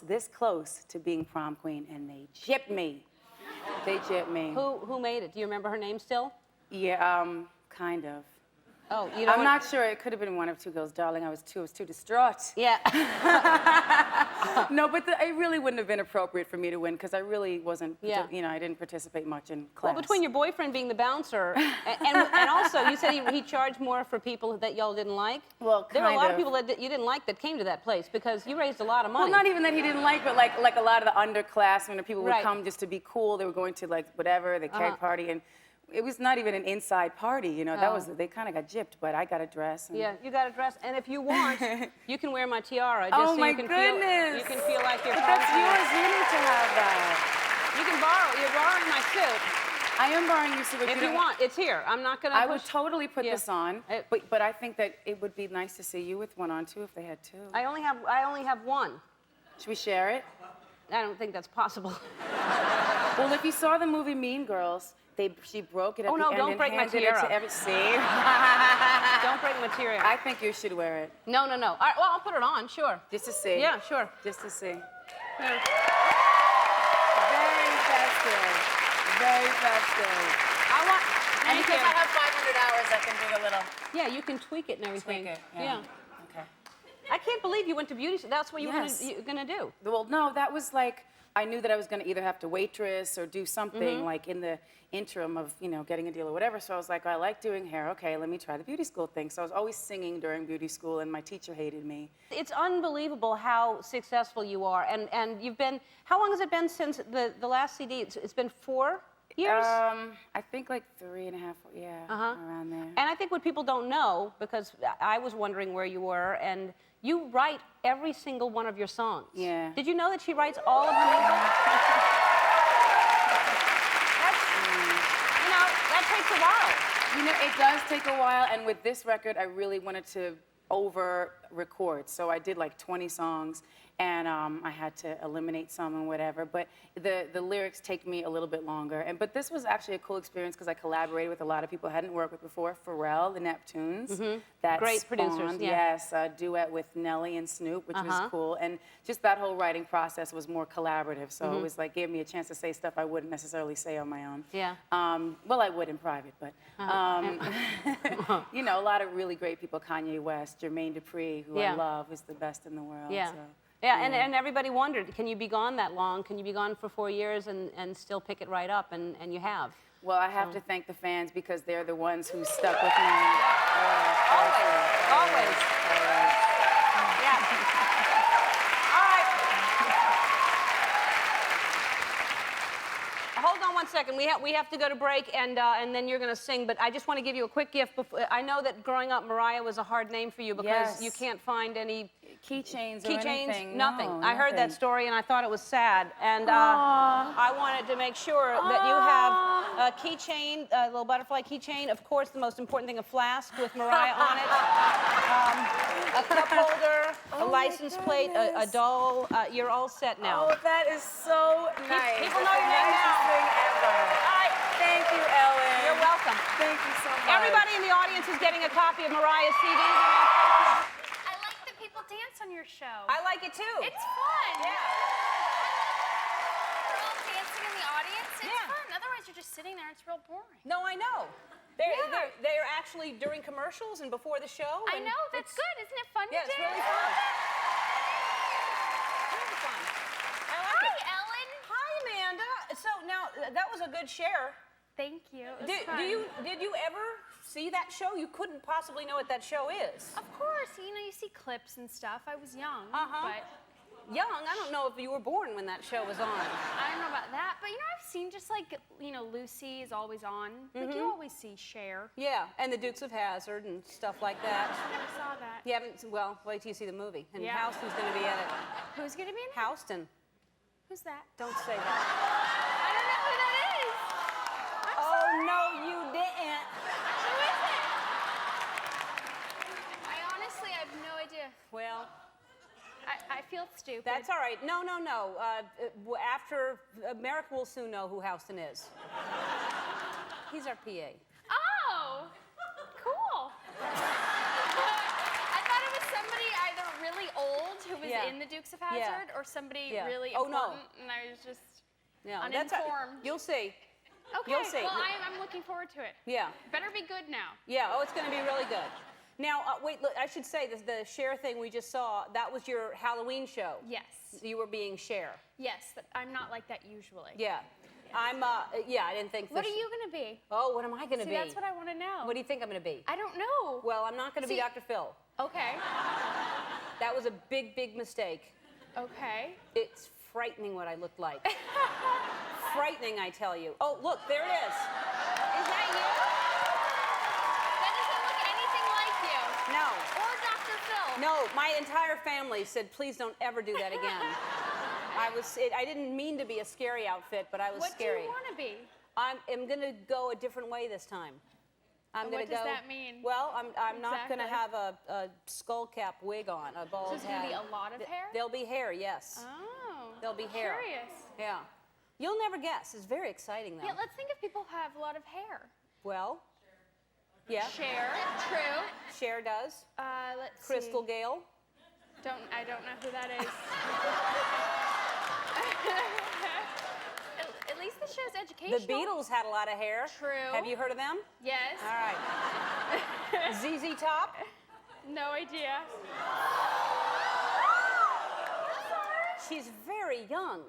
Speaker 4: this close to being prom queen, and they gypped me. They gypped me.
Speaker 1: Who made it? Do you remember her name still?
Speaker 4: Yeah, kind of.
Speaker 1: Oh, you know.
Speaker 4: I'm not sure. It could have been one of two girls, darling. I was too distraught.
Speaker 1: Yeah.
Speaker 4: No, but it really wouldn't have been appropriate for me to win because I really wasn't, you know, I didn't participate much in class.
Speaker 1: Well, between your boyfriend being the bouncer and also you said he charged more for people that y'all didn't like.
Speaker 4: Well,
Speaker 1: there were a lot of
Speaker 4: of
Speaker 1: people that you didn't like that came to that place because you raised a lot of money.
Speaker 4: Well, not even that he didn't like, but like a lot of the underclassmen or people would
Speaker 1: Right.
Speaker 4: come just to be cool. They were going to like whatever, the keg party, and it was not even an inside party, you know. That was, they kind of got gypped, but I got a dress. And
Speaker 1: Yeah, you got a dress, and if you want, you can wear my tiara. Just
Speaker 4: oh
Speaker 1: so
Speaker 4: my
Speaker 1: you can
Speaker 4: goodness!
Speaker 1: You can feel like you're.
Speaker 4: But that's yours. You need to have that.
Speaker 1: You can borrow. You're borrowing my suit.
Speaker 4: I am borrowing your suit.
Speaker 1: If you want, it's here. I'm not gonna.
Speaker 4: I would totally put this on,
Speaker 1: It-
Speaker 4: but I think that it would be nice to see you with one on too if they had two.
Speaker 1: I only have one.
Speaker 4: Should we share it?
Speaker 1: I don't think that's possible.
Speaker 4: Well, if you saw the movie Mean Girls, she broke it at
Speaker 1: Oh,
Speaker 4: the
Speaker 1: no,
Speaker 4: end
Speaker 1: don't
Speaker 4: and
Speaker 1: break my
Speaker 4: handed it to
Speaker 1: tiara.
Speaker 4: See?
Speaker 1: Don't break material.
Speaker 4: I think you should wear it.
Speaker 1: No. All right, well, I'll put it on. Sure.
Speaker 4: Just to see.
Speaker 1: Yeah, sure.
Speaker 4: Just to see.
Speaker 1: Here.
Speaker 4: Very festive. Very festive.
Speaker 1: I want.
Speaker 4: And
Speaker 1: Thank
Speaker 4: because
Speaker 1: you.
Speaker 4: I have 500 hours, I can do a little
Speaker 1: Yeah, you can tweak it and everything.
Speaker 4: tweak it.
Speaker 1: Yeah.
Speaker 4: Okay.
Speaker 1: I can't believe you went to beauty school. That's what you
Speaker 4: Yes.
Speaker 1: were gonna do.
Speaker 4: Well, no, that was like, I knew that I was going to either have to waitress or do something like in the interim of, you know, getting a deal or whatever. So I was like, I like doing hair. Okay, let me try the beauty school thing. So I was always singing during beauty school, and my teacher hated me.
Speaker 1: It's unbelievable how successful you are, and you've been. How long has it been since the last CD? It's been 4 years.
Speaker 4: I think like 3.5, around there.
Speaker 1: And I think what people don't know, because I was wondering where you were, and you write every single one of your songs.
Speaker 4: Yeah.
Speaker 1: Did you know that she writes all of her music? You know, that takes a while.
Speaker 4: You know, it does take a while, and with this record, I really wanted to over-record. So I did like 20 songs, and I had to eliminate some and whatever. But the lyrics take me a little bit longer. But this was actually a cool experience because I collaborated with a lot of people I hadn't worked with before. Pharrell, the Neptunes. That
Speaker 1: Great
Speaker 4: spawned,
Speaker 1: producers, yeah.
Speaker 4: Yes, a duet with Nelly and Snoop, which was cool. And just that whole writing process was more collaborative. So it was like, gave me a chance to say stuff I wouldn't necessarily say on my own.
Speaker 1: Yeah.
Speaker 4: Well, I would in private, but, you know, a lot of really great people. Kanye West, Jermaine Dupri, who I love, is the best in the world.
Speaker 1: Yeah.
Speaker 4: So.
Speaker 1: Yeah, and everybody wondered, can you be gone that long? Can you be gone for 4 years and still pick it right up? And you have.
Speaker 4: Well, I have to thank the fans because they're the ones who stuck with me.
Speaker 1: Always. Yeah. All right. Hold on one second. We have to go to break, and then you're going to sing. But I just want to give you a quick gift. I know that growing up, Mariah was a hard name for you because you can't find any
Speaker 4: keychains or anything.
Speaker 1: nothing.
Speaker 4: No,
Speaker 1: I heard that
Speaker 4: nothing.
Speaker 1: story and I thought it was sad. And I wanted to make sure that you have a keychain, a little butterfly keychain. Of course, the most important thing, a flask with Mariah on it. A cup holder, a license plate, a doll. You're all set now.
Speaker 4: Oh, that is so nice.
Speaker 1: People know your name now.
Speaker 4: Thing ever. Thank you, Ellen.
Speaker 1: You're welcome.
Speaker 4: Thank you so much.
Speaker 1: Everybody in the audience is getting a copy of Mariah's CD.
Speaker 5: I like that people dance on your show.
Speaker 1: I like it too.
Speaker 5: It's fun.
Speaker 1: Yeah.
Speaker 5: We're all dancing in the audience. It's fun. Otherwise, guys are just sitting there. It's real boring.
Speaker 1: No, I know. They're actually during commercials and before the show.
Speaker 5: I
Speaker 1: and
Speaker 5: know, that's good. Isn't it fun
Speaker 1: Yeah,
Speaker 5: to
Speaker 1: it's
Speaker 5: do?
Speaker 1: really fun. Really fun. I like
Speaker 5: Hi,
Speaker 1: it.
Speaker 5: Ellen.
Speaker 1: Hi, Amanda. So now that was a good share.
Speaker 5: Thank you. It was
Speaker 1: Did
Speaker 5: fun.
Speaker 1: you ever see that show? You couldn't possibly know what that show is.
Speaker 5: Of course, you see clips and stuff. I was young,
Speaker 1: Uh-huh.
Speaker 5: but
Speaker 1: Young, I don't know if you were born when that show was on.
Speaker 5: I don't know about that. But I've seen just like, Lucy is always on. Like you always see Cher.
Speaker 1: Yeah, and the Dukes of Hazzard and stuff like that.
Speaker 5: I never saw that.
Speaker 1: You haven't, well, wait till you see the movie. And
Speaker 5: Yeah.
Speaker 1: Houston's going to be in it.
Speaker 5: Who's gonna be in it?
Speaker 1: Houston.
Speaker 5: Who's that?
Speaker 1: Don't say that.
Speaker 5: I don't know who that is. I'm
Speaker 1: Oh,
Speaker 5: sorry.
Speaker 1: no, you didn't.
Speaker 5: Who is it? I honestly have no idea.
Speaker 1: Well,
Speaker 5: I feel stupid.
Speaker 1: that's all right. No. After, America will soon know who Houston is. He's our PA.
Speaker 5: Oh, cool. I thought it was somebody either really old who was
Speaker 1: Yeah.
Speaker 5: in the Dukes of
Speaker 1: Yeah.
Speaker 5: Hazzard or somebody
Speaker 1: Yeah.
Speaker 5: really
Speaker 1: Oh, no.
Speaker 5: important, and I was just
Speaker 1: No,
Speaker 5: uninformed.
Speaker 1: You'll see.
Speaker 5: Okay,
Speaker 1: You'll see.
Speaker 5: well, I'm looking forward to it.
Speaker 1: Yeah.
Speaker 5: Better be good now.
Speaker 1: Yeah, oh, it's going to be really good. Now, wait, look, I should say, the Cher thing we just saw, that was your Halloween show.
Speaker 5: Yes.
Speaker 1: You were being Cher.
Speaker 5: Yes, I'm not like that usually.
Speaker 1: Yeah. I didn't think
Speaker 5: What
Speaker 1: this-
Speaker 5: are you going to be?
Speaker 1: Oh, what am I going to
Speaker 5: See,
Speaker 1: be?
Speaker 5: that's what I want to know.
Speaker 1: What do you think I'm going to be?
Speaker 5: I don't know.
Speaker 1: Well, I'm not going to be
Speaker 5: See-
Speaker 1: Dr. Phil.
Speaker 5: Okay.
Speaker 1: That was a big, big mistake.
Speaker 5: Okay.
Speaker 1: It's frightening what I looked like. Frightening, I tell you. Oh, look, there it is.
Speaker 5: Is that you? That doesn't look anything like you.
Speaker 1: No.
Speaker 5: Or Dr. Phil.
Speaker 1: No, my entire family said, please don't ever do that again. I didn't mean to be a scary outfit, but I was
Speaker 5: What
Speaker 1: scary.
Speaker 5: do you want to be?
Speaker 1: I'm going to go a different way this time. I'm
Speaker 5: And
Speaker 1: gonna
Speaker 5: what does
Speaker 1: go,
Speaker 5: that mean?
Speaker 1: Well, I'm not going to
Speaker 5: Exactly.
Speaker 1: have a skull cap wig on, a bald
Speaker 5: So there's going to be
Speaker 1: head.
Speaker 5: a lot of hair?
Speaker 1: There'll be hair, yes.
Speaker 5: Oh.
Speaker 1: There'll be hair.
Speaker 5: Curious.
Speaker 1: Yeah. You'll never guess. It's very exciting, though.
Speaker 5: Yeah, let's think of people who have a lot of hair.
Speaker 1: Well, yeah.
Speaker 5: Cher. True.
Speaker 1: Cher does.
Speaker 5: Let's
Speaker 1: Crystal
Speaker 5: see.
Speaker 1: Gale.
Speaker 5: I don't know who that is. At least the show's educational.
Speaker 1: The Beatles had a lot of hair.
Speaker 5: True.
Speaker 1: Have you heard of them?
Speaker 5: Yes.
Speaker 1: All right. ZZ Top.
Speaker 5: No idea.
Speaker 1: She's very young.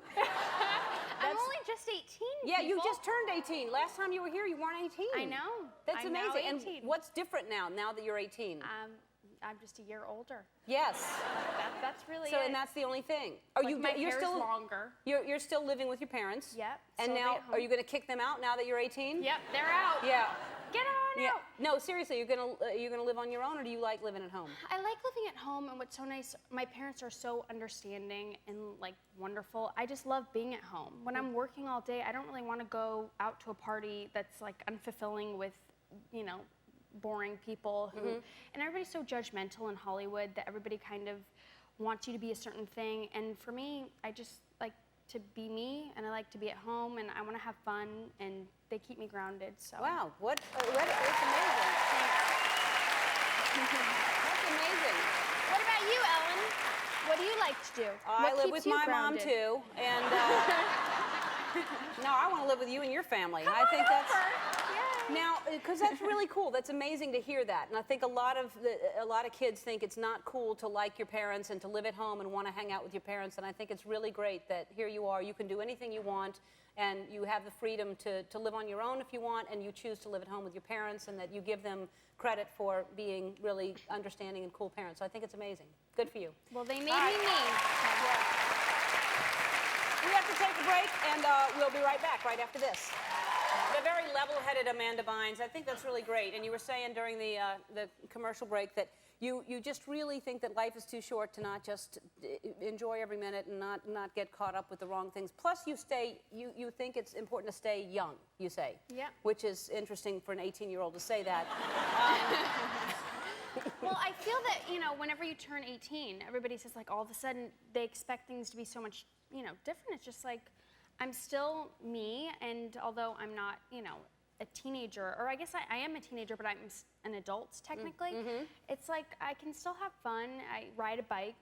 Speaker 5: I'm only just 18.
Speaker 1: Yeah, you
Speaker 5: people.
Speaker 1: just turned 18. Last time you were here, you weren't 18.
Speaker 5: I know.
Speaker 1: That's
Speaker 5: I'm now
Speaker 1: amazing.
Speaker 5: 18.
Speaker 1: And what's different now that you're 18?
Speaker 5: I'm just a year older.
Speaker 1: Yes.
Speaker 5: That's really
Speaker 1: So,
Speaker 5: it.
Speaker 1: and that's the only thing. Are
Speaker 5: Like,
Speaker 1: you?
Speaker 5: my
Speaker 1: You're
Speaker 5: hair's
Speaker 1: still
Speaker 5: longer.
Speaker 1: You're still living with your parents.
Speaker 5: Yep,
Speaker 1: And
Speaker 5: still
Speaker 1: now,
Speaker 5: be at home.
Speaker 1: are you going to kick them out now that you're 18?
Speaker 5: Yep, they're out.
Speaker 1: Yeah.
Speaker 5: Get on
Speaker 1: Yeah.
Speaker 5: out.
Speaker 1: No, seriously, you're gonna live on your own, or do you like living at home?
Speaker 5: I like living at home, and what's so nice, my parents are so understanding and like wonderful. I just love being at home. When I'm working all day, I don't really want to go out to a party that's like unfulfilling with, boring people who, and everybody's so judgmental in Hollywood that everybody kind of wants you to be a certain thing. And for me, I just like to be me, and I like to be at home, and I want to have fun, and they keep me grounded. So.
Speaker 1: Wow, that's amazing. That's amazing.
Speaker 5: What about you, Ellen? What do you like to do?
Speaker 1: I
Speaker 5: What
Speaker 1: live
Speaker 5: keeps
Speaker 1: with
Speaker 5: you
Speaker 1: my
Speaker 5: grounded?
Speaker 1: mom too, and no, I want to live with you and your family.
Speaker 5: Come
Speaker 1: I
Speaker 5: on
Speaker 1: think that's.
Speaker 5: over. Yay.
Speaker 1: Now, because that's really cool. That's amazing to hear that. And I think a lot of kids think it's not cool to like your parents and to live at home and want to hang out with your parents. And I think it's really great that here you are. You can do anything you want, and you have the freedom to live on your own if you want, and you choose to live at home with your parents, and that you give them credit for being really understanding and cool parents. So I think it's amazing. Good for you.
Speaker 5: Well, they made
Speaker 1: All
Speaker 5: me
Speaker 1: right.
Speaker 5: me.
Speaker 1: We have to take a break, and we'll be right back right after this. The very level-headed Amanda Bynes. I think that's really great. And you were saying during the commercial break that you just really think that life is too short to not just enjoy every minute and not get caught up with the wrong things. Plus, you think it's important to stay young, you say.
Speaker 5: Yeah.
Speaker 1: Which is interesting for an 18-year-old to say that.
Speaker 5: Well, I feel that, whenever you turn 18, everybody says, like, all of a sudden, they expect things to be so much, different. It's just like, I'm still me, and although I'm not, a teenager, or I guess I am a teenager, but I'm an adult, technically, it's like I can still have fun. I ride a bike,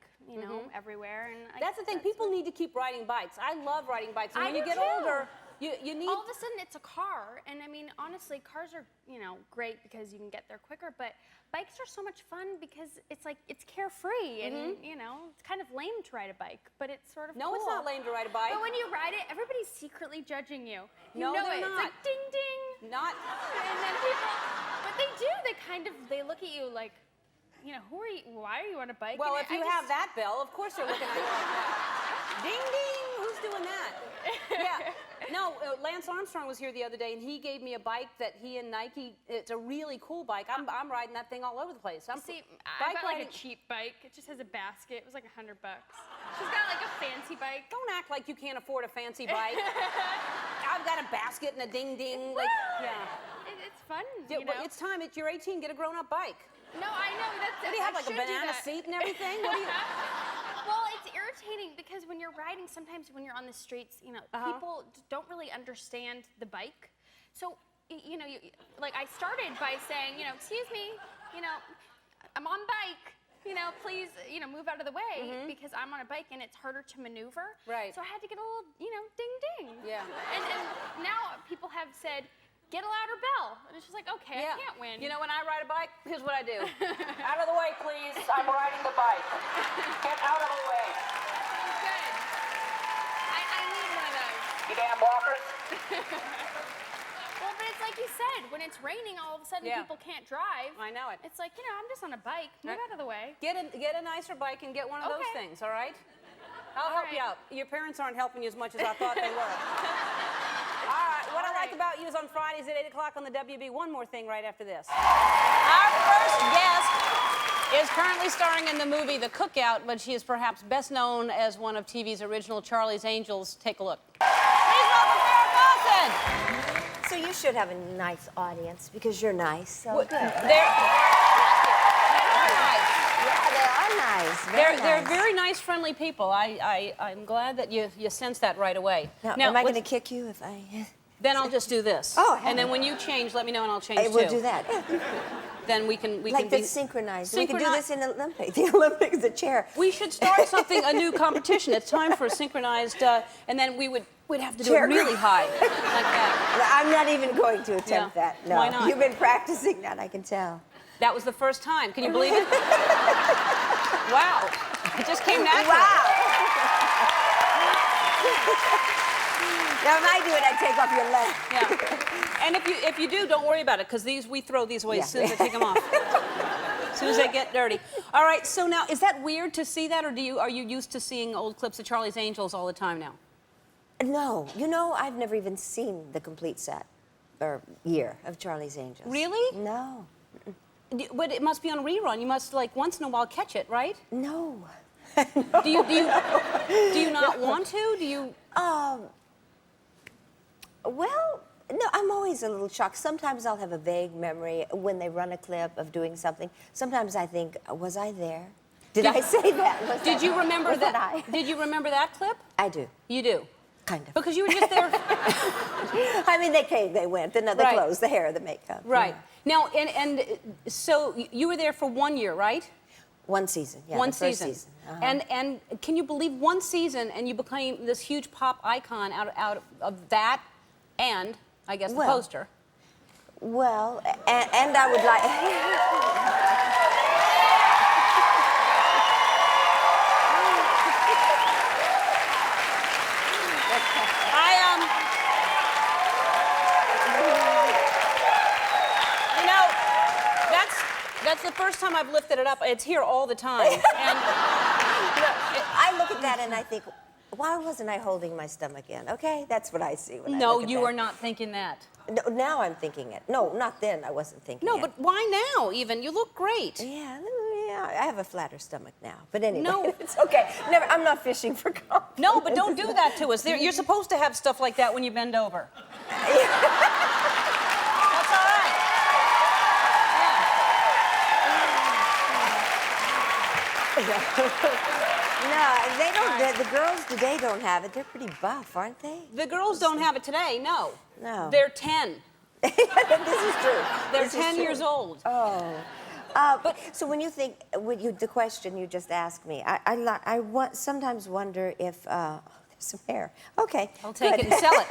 Speaker 5: everywhere. And
Speaker 1: That's the thing. People need to keep riding bikes. I love riding bikes. And
Speaker 5: I
Speaker 1: when you
Speaker 5: do
Speaker 1: get
Speaker 5: too.
Speaker 1: older, You need.
Speaker 5: all of a sudden it's a car, and I mean, honestly, cars are, you know, great because you can get there quicker, but bikes are so much fun because it's like, it's carefree, and, you know, it's kind of lame to ride a bike, but it's sort of
Speaker 1: No,
Speaker 5: cool.
Speaker 1: it's not lame to ride a bike.
Speaker 5: But when you ride it, everybody's secretly judging you. You
Speaker 1: No,
Speaker 5: know
Speaker 1: they're
Speaker 5: it.
Speaker 1: not.
Speaker 5: It's like, ding, ding.
Speaker 1: Not.
Speaker 5: And then people, but they do, they look at you like, you know, why are you on a bike?
Speaker 1: Well,
Speaker 5: And
Speaker 1: if you have that bell, of course they're looking at you like that. Ding, ding. Who's doing that? Yeah. No, Lance Armstrong was here the other day, and he gave me a bike that he and Nike. It's a really cool bike. I'm riding that thing all over the place.
Speaker 5: See, I got like a cheap bike. It just has a basket. It was like $100. She's got like a fancy bike.
Speaker 1: Don't act like you can't afford a fancy bike. I've got a basket and a ding ding. Like, yeah.
Speaker 5: It's fun.
Speaker 1: Yeah,
Speaker 5: You know?
Speaker 1: well, it's time. You're 18. Get a grown-up bike.
Speaker 5: No, I know.
Speaker 1: What do you have, like a banana seat and everything? What do you?
Speaker 5: Well, it's irritating because when you're riding, sometimes when you're on the streets, you know, people don't really understand the bike. So, you know, like I started by saying, you know, excuse me, you know, I'm on bike. You know, please, you know, move out of the way because I'm on a bike and it's harder to maneuver.
Speaker 1: Right.
Speaker 5: So I had to get a little, you know, ding ding.
Speaker 1: Yeah.
Speaker 5: And now people have said, get a louder bell. And it's just like, okay, I can't win.
Speaker 1: You know, when I ride a bike, here's what I do. Out of the way, please. I'm riding the bike. Get out of the way.
Speaker 5: Good. I need one of those.
Speaker 1: You damn walkers.
Speaker 5: Well, but it's like you said, when it's raining, all of a sudden people can't drive.
Speaker 1: I know it.
Speaker 5: It's like, you know, I'm just on a bike. Move out of the way.
Speaker 1: Get a nicer bike and get one of those
Speaker 5: Okay.
Speaker 1: things, all right? I'll help you out. Your parents aren't helping you as much as I thought they were. All right, what I like about you is on Fridays at 8 o'clock on the WB. One more thing right after this. Our first guest is currently starring in the movie The Cookout, but she is perhaps best known as one of TV's original Charlie's Angels. Take a look. Please welcome Farrah Fawcett.
Speaker 6: So you should have a nice audience because you're nice. So good.
Speaker 1: They're nice.
Speaker 6: Yeah, they are nice.
Speaker 1: They're very nice, friendly people. I'm glad that you sense that right away.
Speaker 6: Now, am I going to kick you if I?
Speaker 1: Then I'll just do this.
Speaker 6: Oh,
Speaker 1: and then when you change, let me know and I'll change
Speaker 6: I
Speaker 1: too.
Speaker 6: will do that.
Speaker 1: Then we can
Speaker 6: Like
Speaker 1: be
Speaker 6: this synchronized. We can do
Speaker 1: Synchronized.
Speaker 6: this in the Olympics. The Olympics, the chair.
Speaker 1: We should start a new competition. It's time for a synchronized, and then we'd have to do
Speaker 6: Chair
Speaker 1: it really high, like that.
Speaker 6: I'm not even going to attempt that. No.
Speaker 1: Why not?
Speaker 6: You've been practicing that, I can tell.
Speaker 1: That was the first time. Can you believe it? Wow. It just came natural.
Speaker 6: Wow. Now, if I do it, I take off your leg.
Speaker 1: Yeah. And if you do, don't worry about it, because we throw these away as soon as I take them off. As soon as they get dirty. All right, so now, is that weird to see that, or are you used to seeing old clips of Charlie's Angels all the time now?
Speaker 6: No, you know, I've never even seen the complete set or year of Charlie's Angels.
Speaker 1: Really?
Speaker 6: No.
Speaker 1: But it must be on rerun. You must, like, once in a while catch it, right?
Speaker 6: No.
Speaker 1: Do you not want to? Do you?
Speaker 6: Well, no, I'm always a little shocked. Sometimes I'll have a vague memory when they run a clip of doing something. Sometimes I think, was I there? Did I say that?
Speaker 1: Did you remember
Speaker 6: was
Speaker 1: that?
Speaker 6: I?
Speaker 1: Did you remember that clip?
Speaker 6: I do.
Speaker 1: You do.
Speaker 6: Kind of.
Speaker 1: Because you were just there.
Speaker 6: I mean, they came, they went. The
Speaker 1: Right.
Speaker 6: clothes, the hair, the makeup.
Speaker 1: Right.
Speaker 6: Yeah.
Speaker 1: Now, and so you were there for 1 year, right?
Speaker 6: One season, yeah.
Speaker 1: One
Speaker 6: the first
Speaker 1: season.
Speaker 6: season. Uh-huh.
Speaker 1: And can you believe one season and you became this huge pop icon out of that and, I guess, the
Speaker 6: Well,
Speaker 1: poster?
Speaker 6: Well, and I would like...
Speaker 1: You know, that's the first time I've lifted it up. It's here all the time. And
Speaker 6: I look at that and I think, why wasn't I holding my stomach in? Okay, that's what I see when I
Speaker 1: no,
Speaker 6: look at
Speaker 1: you
Speaker 6: that.
Speaker 1: are not thinking that.
Speaker 6: No, now I'm thinking it. No, not then. I wasn't thinking
Speaker 1: No,
Speaker 6: it.
Speaker 1: but why now? Even you look great.
Speaker 6: Yeah, I have a flatter stomach now. But anyway,
Speaker 1: No.
Speaker 6: it's okay. Never. I'm not fishing for compliments.
Speaker 1: No, but don't do that to us. You're supposed to have stuff like that when you bend over. That's all right.
Speaker 6: No, they don't. The girls today don't have it. They're pretty buff, aren't they?
Speaker 1: The girls don't have it today, no.
Speaker 6: No.
Speaker 1: They're 10.
Speaker 6: This is true.
Speaker 1: They're
Speaker 6: This is
Speaker 1: 10
Speaker 6: true.
Speaker 1: years old.
Speaker 6: Oh. But so when you think, the question you just asked me, sometimes wonder if there's some hair. Okay.
Speaker 1: I'll take
Speaker 6: good.
Speaker 1: it and sell it.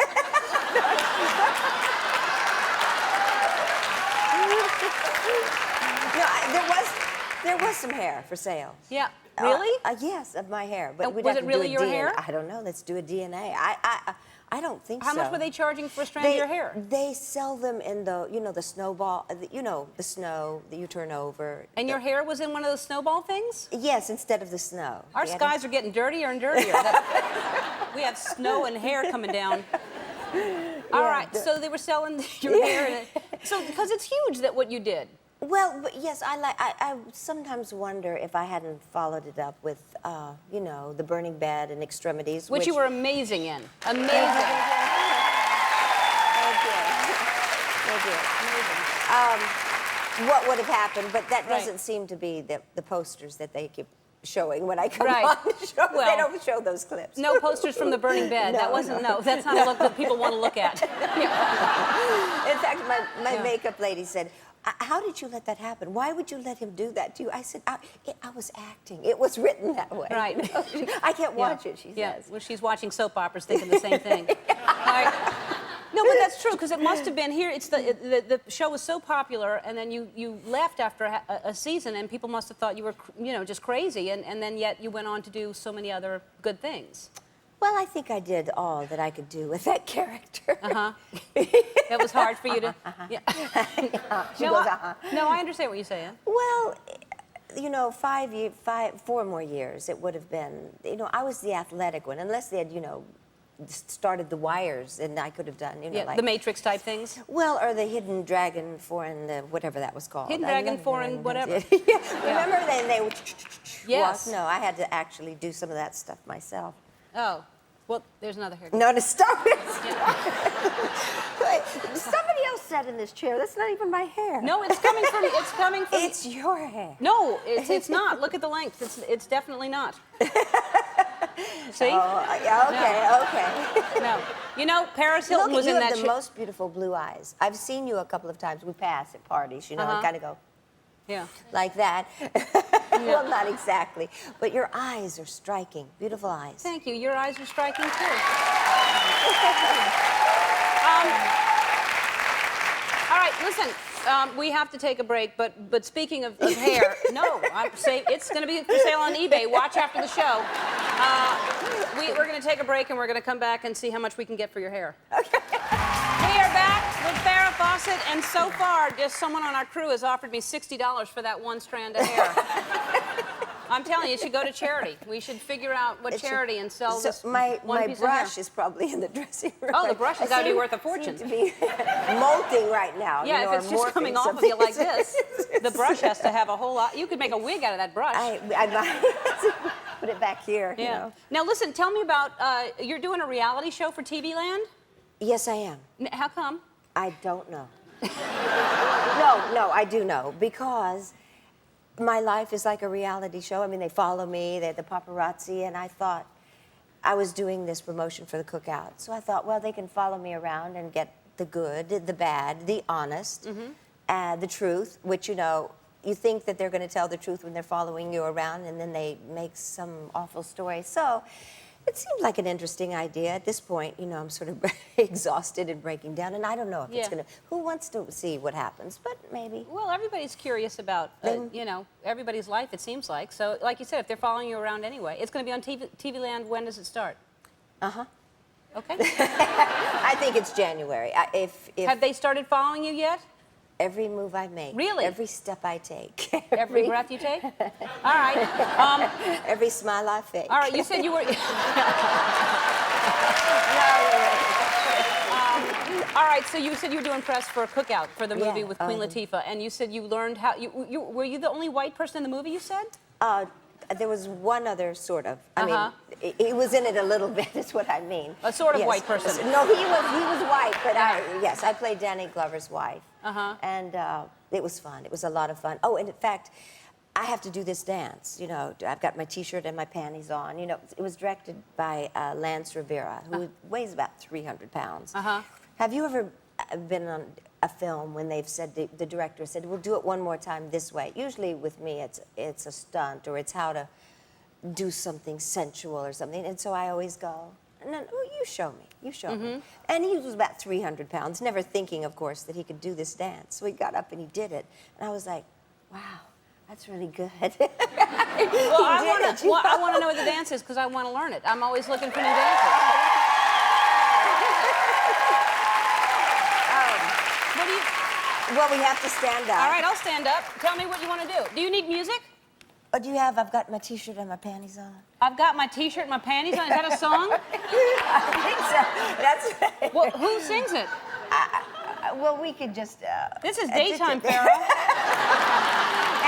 Speaker 6: There was some hair for sale.
Speaker 1: Yeah. Really?
Speaker 6: Yes, of my hair. But
Speaker 1: And
Speaker 6: we'd
Speaker 1: was
Speaker 6: have
Speaker 1: it
Speaker 6: to do
Speaker 1: really
Speaker 6: a
Speaker 1: your
Speaker 6: DNA.
Speaker 1: hair?
Speaker 6: I don't know. Let's do a DNA. I don't think
Speaker 1: How
Speaker 6: so.
Speaker 1: much were they charging for a strand of your hair?
Speaker 6: They sell them in the, the snowball, the snow that you turn over.
Speaker 1: And your hair was in one of those snowball things?
Speaker 6: Yes, instead of the snow.
Speaker 1: Our
Speaker 6: Yeah,
Speaker 1: skies are getting dirtier and dirtier. We have snow and hair coming down. All right, so they were selling your hair. So, because it's huge that what you did.
Speaker 6: Well, but yes, I sometimes wonder if I hadn't followed it up with, the burning bed and extremities.
Speaker 1: Which you were amazing in. Amazing.
Speaker 6: Thank you. What would have happened, but that
Speaker 1: Right.
Speaker 6: doesn't seem to be the posters that they keep showing when I come
Speaker 1: Right.
Speaker 6: on the show.
Speaker 1: Well,
Speaker 6: they don't show those clips.
Speaker 1: No posters from the burning bed. That wasn't, no, that's not a look that people want to look at.
Speaker 6: In fact, my makeup lady said, how did you let that happen? Why would you let him do that to you? I said, I was acting. It was written that way.
Speaker 1: Right.
Speaker 6: I can't watch it, she
Speaker 1: Yeah,
Speaker 6: says.
Speaker 1: well, she's watching soap operas thinking the same thing. All right. No, but that's true, because it must have been here. It's the show was so popular, and then you left after a season, and people must have thought you were, just crazy, and then yet you went on to do so many other good things.
Speaker 6: Well, I think I did all that I could do with that character.
Speaker 1: That was hard for you to. Yeah.
Speaker 6: She
Speaker 1: No,
Speaker 6: goes,
Speaker 1: no, I understand what you're saying.
Speaker 6: Well, 4 more years, it would have been, I was the athletic one, unless they had, started the wires, and I could have done,
Speaker 1: Yeah,
Speaker 6: like.
Speaker 1: the Matrix type things.
Speaker 6: Well, or the hidden dragon foreign, whatever that was called.
Speaker 1: Hidden
Speaker 6: I
Speaker 1: dragon
Speaker 6: never
Speaker 1: foreign,
Speaker 6: remember.
Speaker 1: whatever.
Speaker 6: Yeah. Remember they would
Speaker 1: Yes.
Speaker 6: walk? No, I had to actually do some of that stuff myself.
Speaker 1: Oh, well, there's another hair.
Speaker 6: No, to stop it. Wait, somebody else sat in this chair. That's not even my hair.
Speaker 1: No, it's coming from. It's coming from.
Speaker 6: It's your hair.
Speaker 1: No, it's not. Look at the length. It's definitely not. See?
Speaker 6: Oh, yeah, okay.
Speaker 1: No. Paris Hilton
Speaker 6: Look,
Speaker 1: was
Speaker 6: you
Speaker 1: in
Speaker 6: have
Speaker 1: that
Speaker 6: the most beautiful blue eyes. I've seen you a couple of times. We pass at parties, and kind of go
Speaker 1: Yeah.
Speaker 6: like that. Well, not exactly, but your eyes are striking. Beautiful eyes.
Speaker 1: Thank you. Your eyes are striking too. All right, listen. We have to take a break, but speaking of hair, no, it's going to be for sale on eBay. Watch after the show. We're going to take a break, and we're going to come back and see how much we can get for your hair. Okay. We are back with Farrah Fawcett, and so far, just someone on our crew has offered me $60 for that one strand of hair. I'm telling you, it should go to charity. We should figure out what charity and sell this
Speaker 6: my
Speaker 1: one piece of hair.
Speaker 6: brush is probably in the dressing room.
Speaker 1: Oh, the brush has got to be worth a fortune.
Speaker 6: Seem to be molting right now.
Speaker 1: Yeah, if it's just coming off of you like this, the brush has to have a whole lot. You could make a wig out of that brush.
Speaker 6: I might put it back here.
Speaker 1: Yeah. Now listen, tell me about you're doing a reality show for TV Land.
Speaker 6: Yes, I am.
Speaker 1: How come?
Speaker 6: I don't know. No, I do know, because my life is like a reality show. I mean, they follow me, they're the paparazzi, and I thought I was doing this promotion for the cookout. So I thought, well, they can follow me around and get the good, the bad, the honest, the truth, which, you think that they're going to tell the truth when they're following you around, and then they make some awful story. So it seemed like an interesting idea. At this point, I'm sort of exhausted and breaking down, and I don't know if it's going to... Who wants to see what happens? But maybe.
Speaker 1: Well, everybody's curious about, everybody's life, it seems like. So, like you said, if they're following you around anyway, it's going to be on TV Land. When does it start?
Speaker 6: Uh-huh.
Speaker 1: Okay.
Speaker 6: I think it's January. If
Speaker 1: Have they started following you yet?
Speaker 6: Every move I make.
Speaker 1: Really?
Speaker 6: Every step I take.
Speaker 1: Every breath you take? All right.
Speaker 6: Every smile I fake.
Speaker 1: All right, you said you were... all right, so you said you were doing press for a cookout for the movie with Queen Latifah, and you said you learned how... were you the only white person in the movie, you said?
Speaker 6: There was one other sort of. I mean, he was in it a little bit, is what I mean.
Speaker 1: A sort of
Speaker 6: Yes.
Speaker 1: white person.
Speaker 6: No, he was white, but I played Danny Glover's wife. And it was fun. It was a lot of fun. Oh, and in fact, I have to do this dance. I've got my T-shirt and my panties on. It was directed by Lance Rivera, who weighs about 300 pounds. Have you ever been on a film when they've said, the director said, we'll do it one more time this way? Usually with me, it's a stunt, or it's how to do something sensual or something. And so I always go, no, you show me. You show me. And he was about 300 pounds, never thinking, of course, that he could do this dance. So he got up and he did it. And I was like, wow, that's really good.
Speaker 1: Well, I want to know what the dance is because I want to learn it. I'm always looking for new dances. What do you...
Speaker 6: Well, we have to stand up.
Speaker 1: All right, I'll stand up. Tell me what you want to do. Do you need music?
Speaker 6: Oh, do you have, I've got my T-shirt and my panties on?
Speaker 1: I've got my T-shirt and my panties on. Is that a song?
Speaker 6: I think so. That's right.
Speaker 1: Well, who sings it?
Speaker 6: Well, we could just...
Speaker 1: This is daytime, Farrah.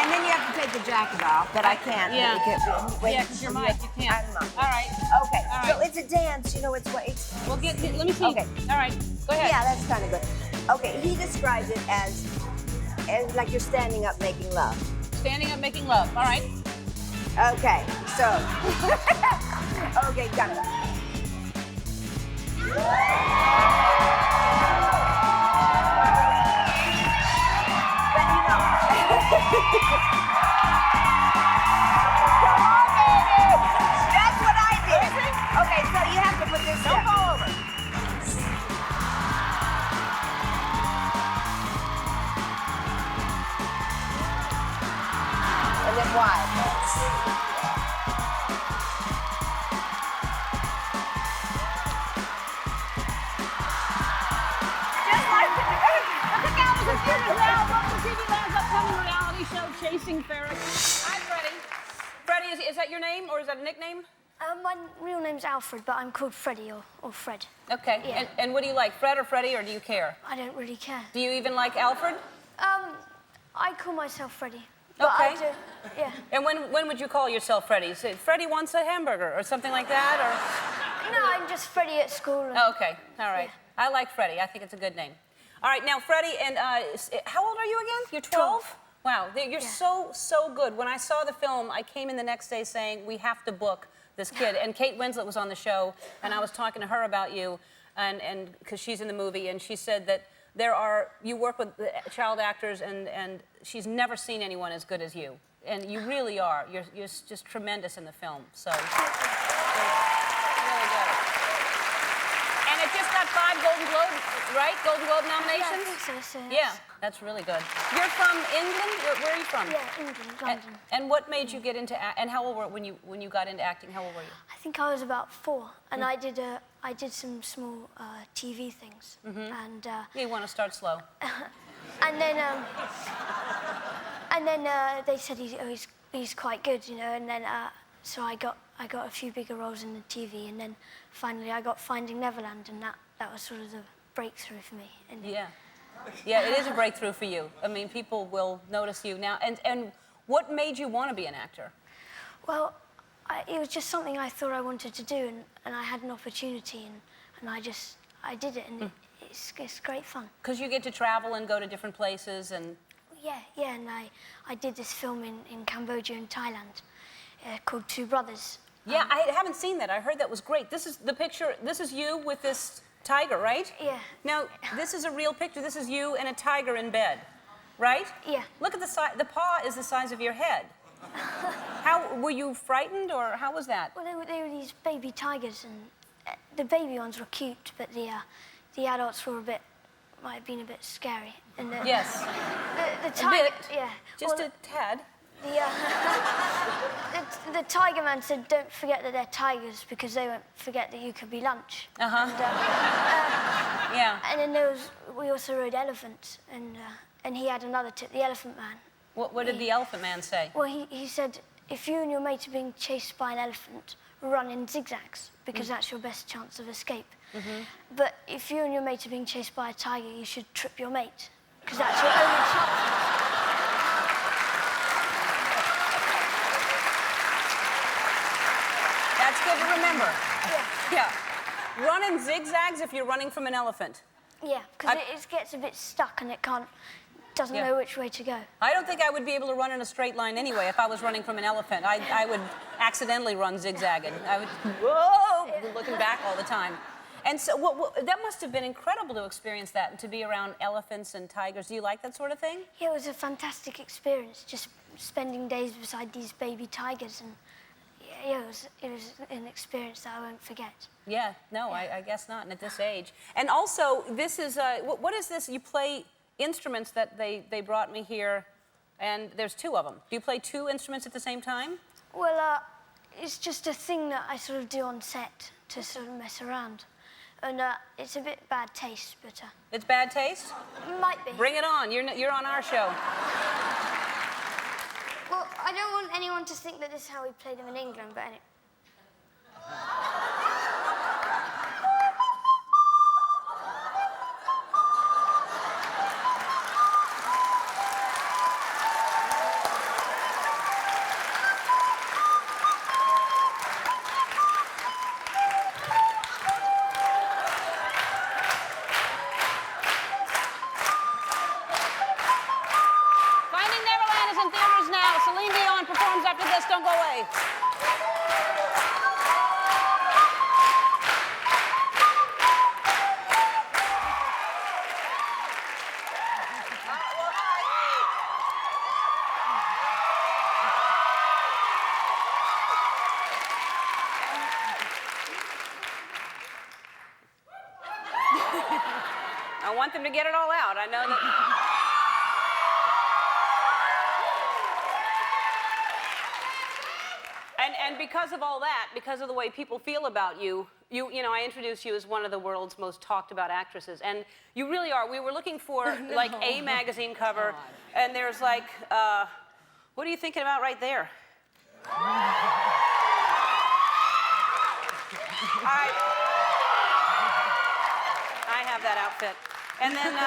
Speaker 6: And then you have to take the jacket off, but I can't.
Speaker 1: Yeah.
Speaker 6: Wait,
Speaker 1: Yeah, because you're Mike. You can't.
Speaker 6: I'm
Speaker 1: All right.
Speaker 6: Okay,
Speaker 1: All right.
Speaker 6: so it's a dance, you know, it's what...
Speaker 1: Well, let me see.
Speaker 6: Okay.
Speaker 1: All right, go ahead.
Speaker 6: Yeah, that's kind of good. Okay, he describes it as like you're standing up making love.
Speaker 1: Standing up making love. All right.
Speaker 6: Okay, so... okay, got it. But you know... Come on, baby! That's what I did. Okay, so you have to put this down. Don't fall over. And then wide. Just like the gals and theaters now.
Speaker 1: Welcome to TV Land's upcoming reality show, Chasing Farrah. Hi, Freddie. Freddie, is that your name or is that a nickname?
Speaker 7: My real name's Alfred, but I'm called Freddie or Fred.
Speaker 1: Okay.
Speaker 7: Yeah.
Speaker 1: And what do you like, Fred or Freddie, or do you care?
Speaker 7: I don't really care.
Speaker 1: Do you even like Alfred?
Speaker 7: I call myself Freddie. But
Speaker 1: Okay.
Speaker 7: I do, yeah.
Speaker 1: And when would you call yourself Freddie? Say, Freddie wants a hamburger or something like that, or?
Speaker 7: No, I'm just Freddie at school. And,
Speaker 1: Oh, okay. All right. I like Freddie. I think it's a good name. All right. Now, Freddie, and how old are you again? You're 12? Wow. You're so good. When I saw the film, I came in the next day saying, we have to book this kid. And Kate Winslet was on the show, and I was talking to her about you, and because she's in the movie, and she said that you work with child actors, and she's never seen anyone as good as you. And you really are. You're just tremendous in the film. So, really good. And it just got 5 Golden Globe, right? Golden Globe nominations?
Speaker 7: Yeah, I think so.
Speaker 1: Yeah, that's really good. You're from England? Where are you from?
Speaker 7: Yeah, England, London.
Speaker 1: And what made you get into and how old were when you got into acting? How old were you?
Speaker 7: I think I was about 4, and I did some small TV things, and
Speaker 1: You want to start slow.
Speaker 7: and then they said he's quite good, you know, and then so I got a few bigger roles in the TV, and then finally I got Finding Neverland, and that was sort of the breakthrough for me. And
Speaker 1: Yeah. Yeah, it is a breakthrough for you. I mean, people will notice you now. And what made you want to be an actor?
Speaker 7: Well, it was just something I thought I wanted to do, and I had an opportunity, and I did it, and it's great fun.
Speaker 1: Because you get to travel and go to different places and...
Speaker 7: Yeah, and I did this film in Cambodia and Thailand called Two Brothers.
Speaker 1: Yeah, I haven't seen that. I heard that was great. This is the picture, this is you with this tiger, right?
Speaker 7: Yeah.
Speaker 1: Now, this is a real picture. This is you and a tiger in bed, right?
Speaker 7: Yeah.
Speaker 1: Look at the size, the paw is the size of your head. How, were you frightened or how was that?
Speaker 7: Well, they were these baby tigers, and the baby ones were cute, but the adults were might have been a bit scary. And
Speaker 1: Yes.
Speaker 7: The
Speaker 1: A
Speaker 7: tiger,
Speaker 1: bit?
Speaker 7: yeah.
Speaker 1: Just
Speaker 7: well,
Speaker 1: a tad?
Speaker 7: the tiger man said, "Don't forget that they're tigers, because they won't forget that you could be lunch."
Speaker 1: Uh-huh. Yeah.
Speaker 7: And then we also rode elephants, and he had another tip, the elephant man.
Speaker 1: What did the elephant man say?
Speaker 7: Well, he said, if you and your mate are being chased by an elephant, run in zigzags, because that's your best chance of escape. But if you and your mate are being chased by a tiger, you should trip your mate, because that's your only chance.
Speaker 1: That's good to remember.
Speaker 7: Yeah.
Speaker 1: Yeah. Run in zigzags if you're running from an elephant.
Speaker 7: Yeah, because it gets a bit stuck and doesn't know which way to go.
Speaker 1: I don't think I would be able to run in a straight line anyway if I was running from an elephant. I would accidentally run zigzagging. I would, whoa, looking back all the time. And so that must have been incredible to experience that and to be around elephants and tigers. Do you like that sort of thing?
Speaker 7: Yeah, it was a fantastic experience, just spending days beside these baby tigers, and yeah, it was an experience that I won't forget.
Speaker 1: Yeah, no, I guess not, and at this age. And also, this is, what is this? You play instruments that they brought me here, and there's 2 of them. Do you play 2 instruments at the same time?
Speaker 7: Well, it's just a thing that I sort of do on set to sort of mess around. And it's a bit bad taste, but...
Speaker 1: It's bad taste?
Speaker 7: Might be.
Speaker 1: Bring it on. You're on our show.
Speaker 7: Well, I don't want anyone to think that this is how we played them in England, but anyway.
Speaker 1: Don't go away. I want them to get it all out. I know that. And because of all that, because of the way people feel about you, you know, I introduced you as one of the world's most talked about actresses, and you really are. We were looking for like a magazine cover, and there's like, what are you thinking about right there? I have that outfit, and then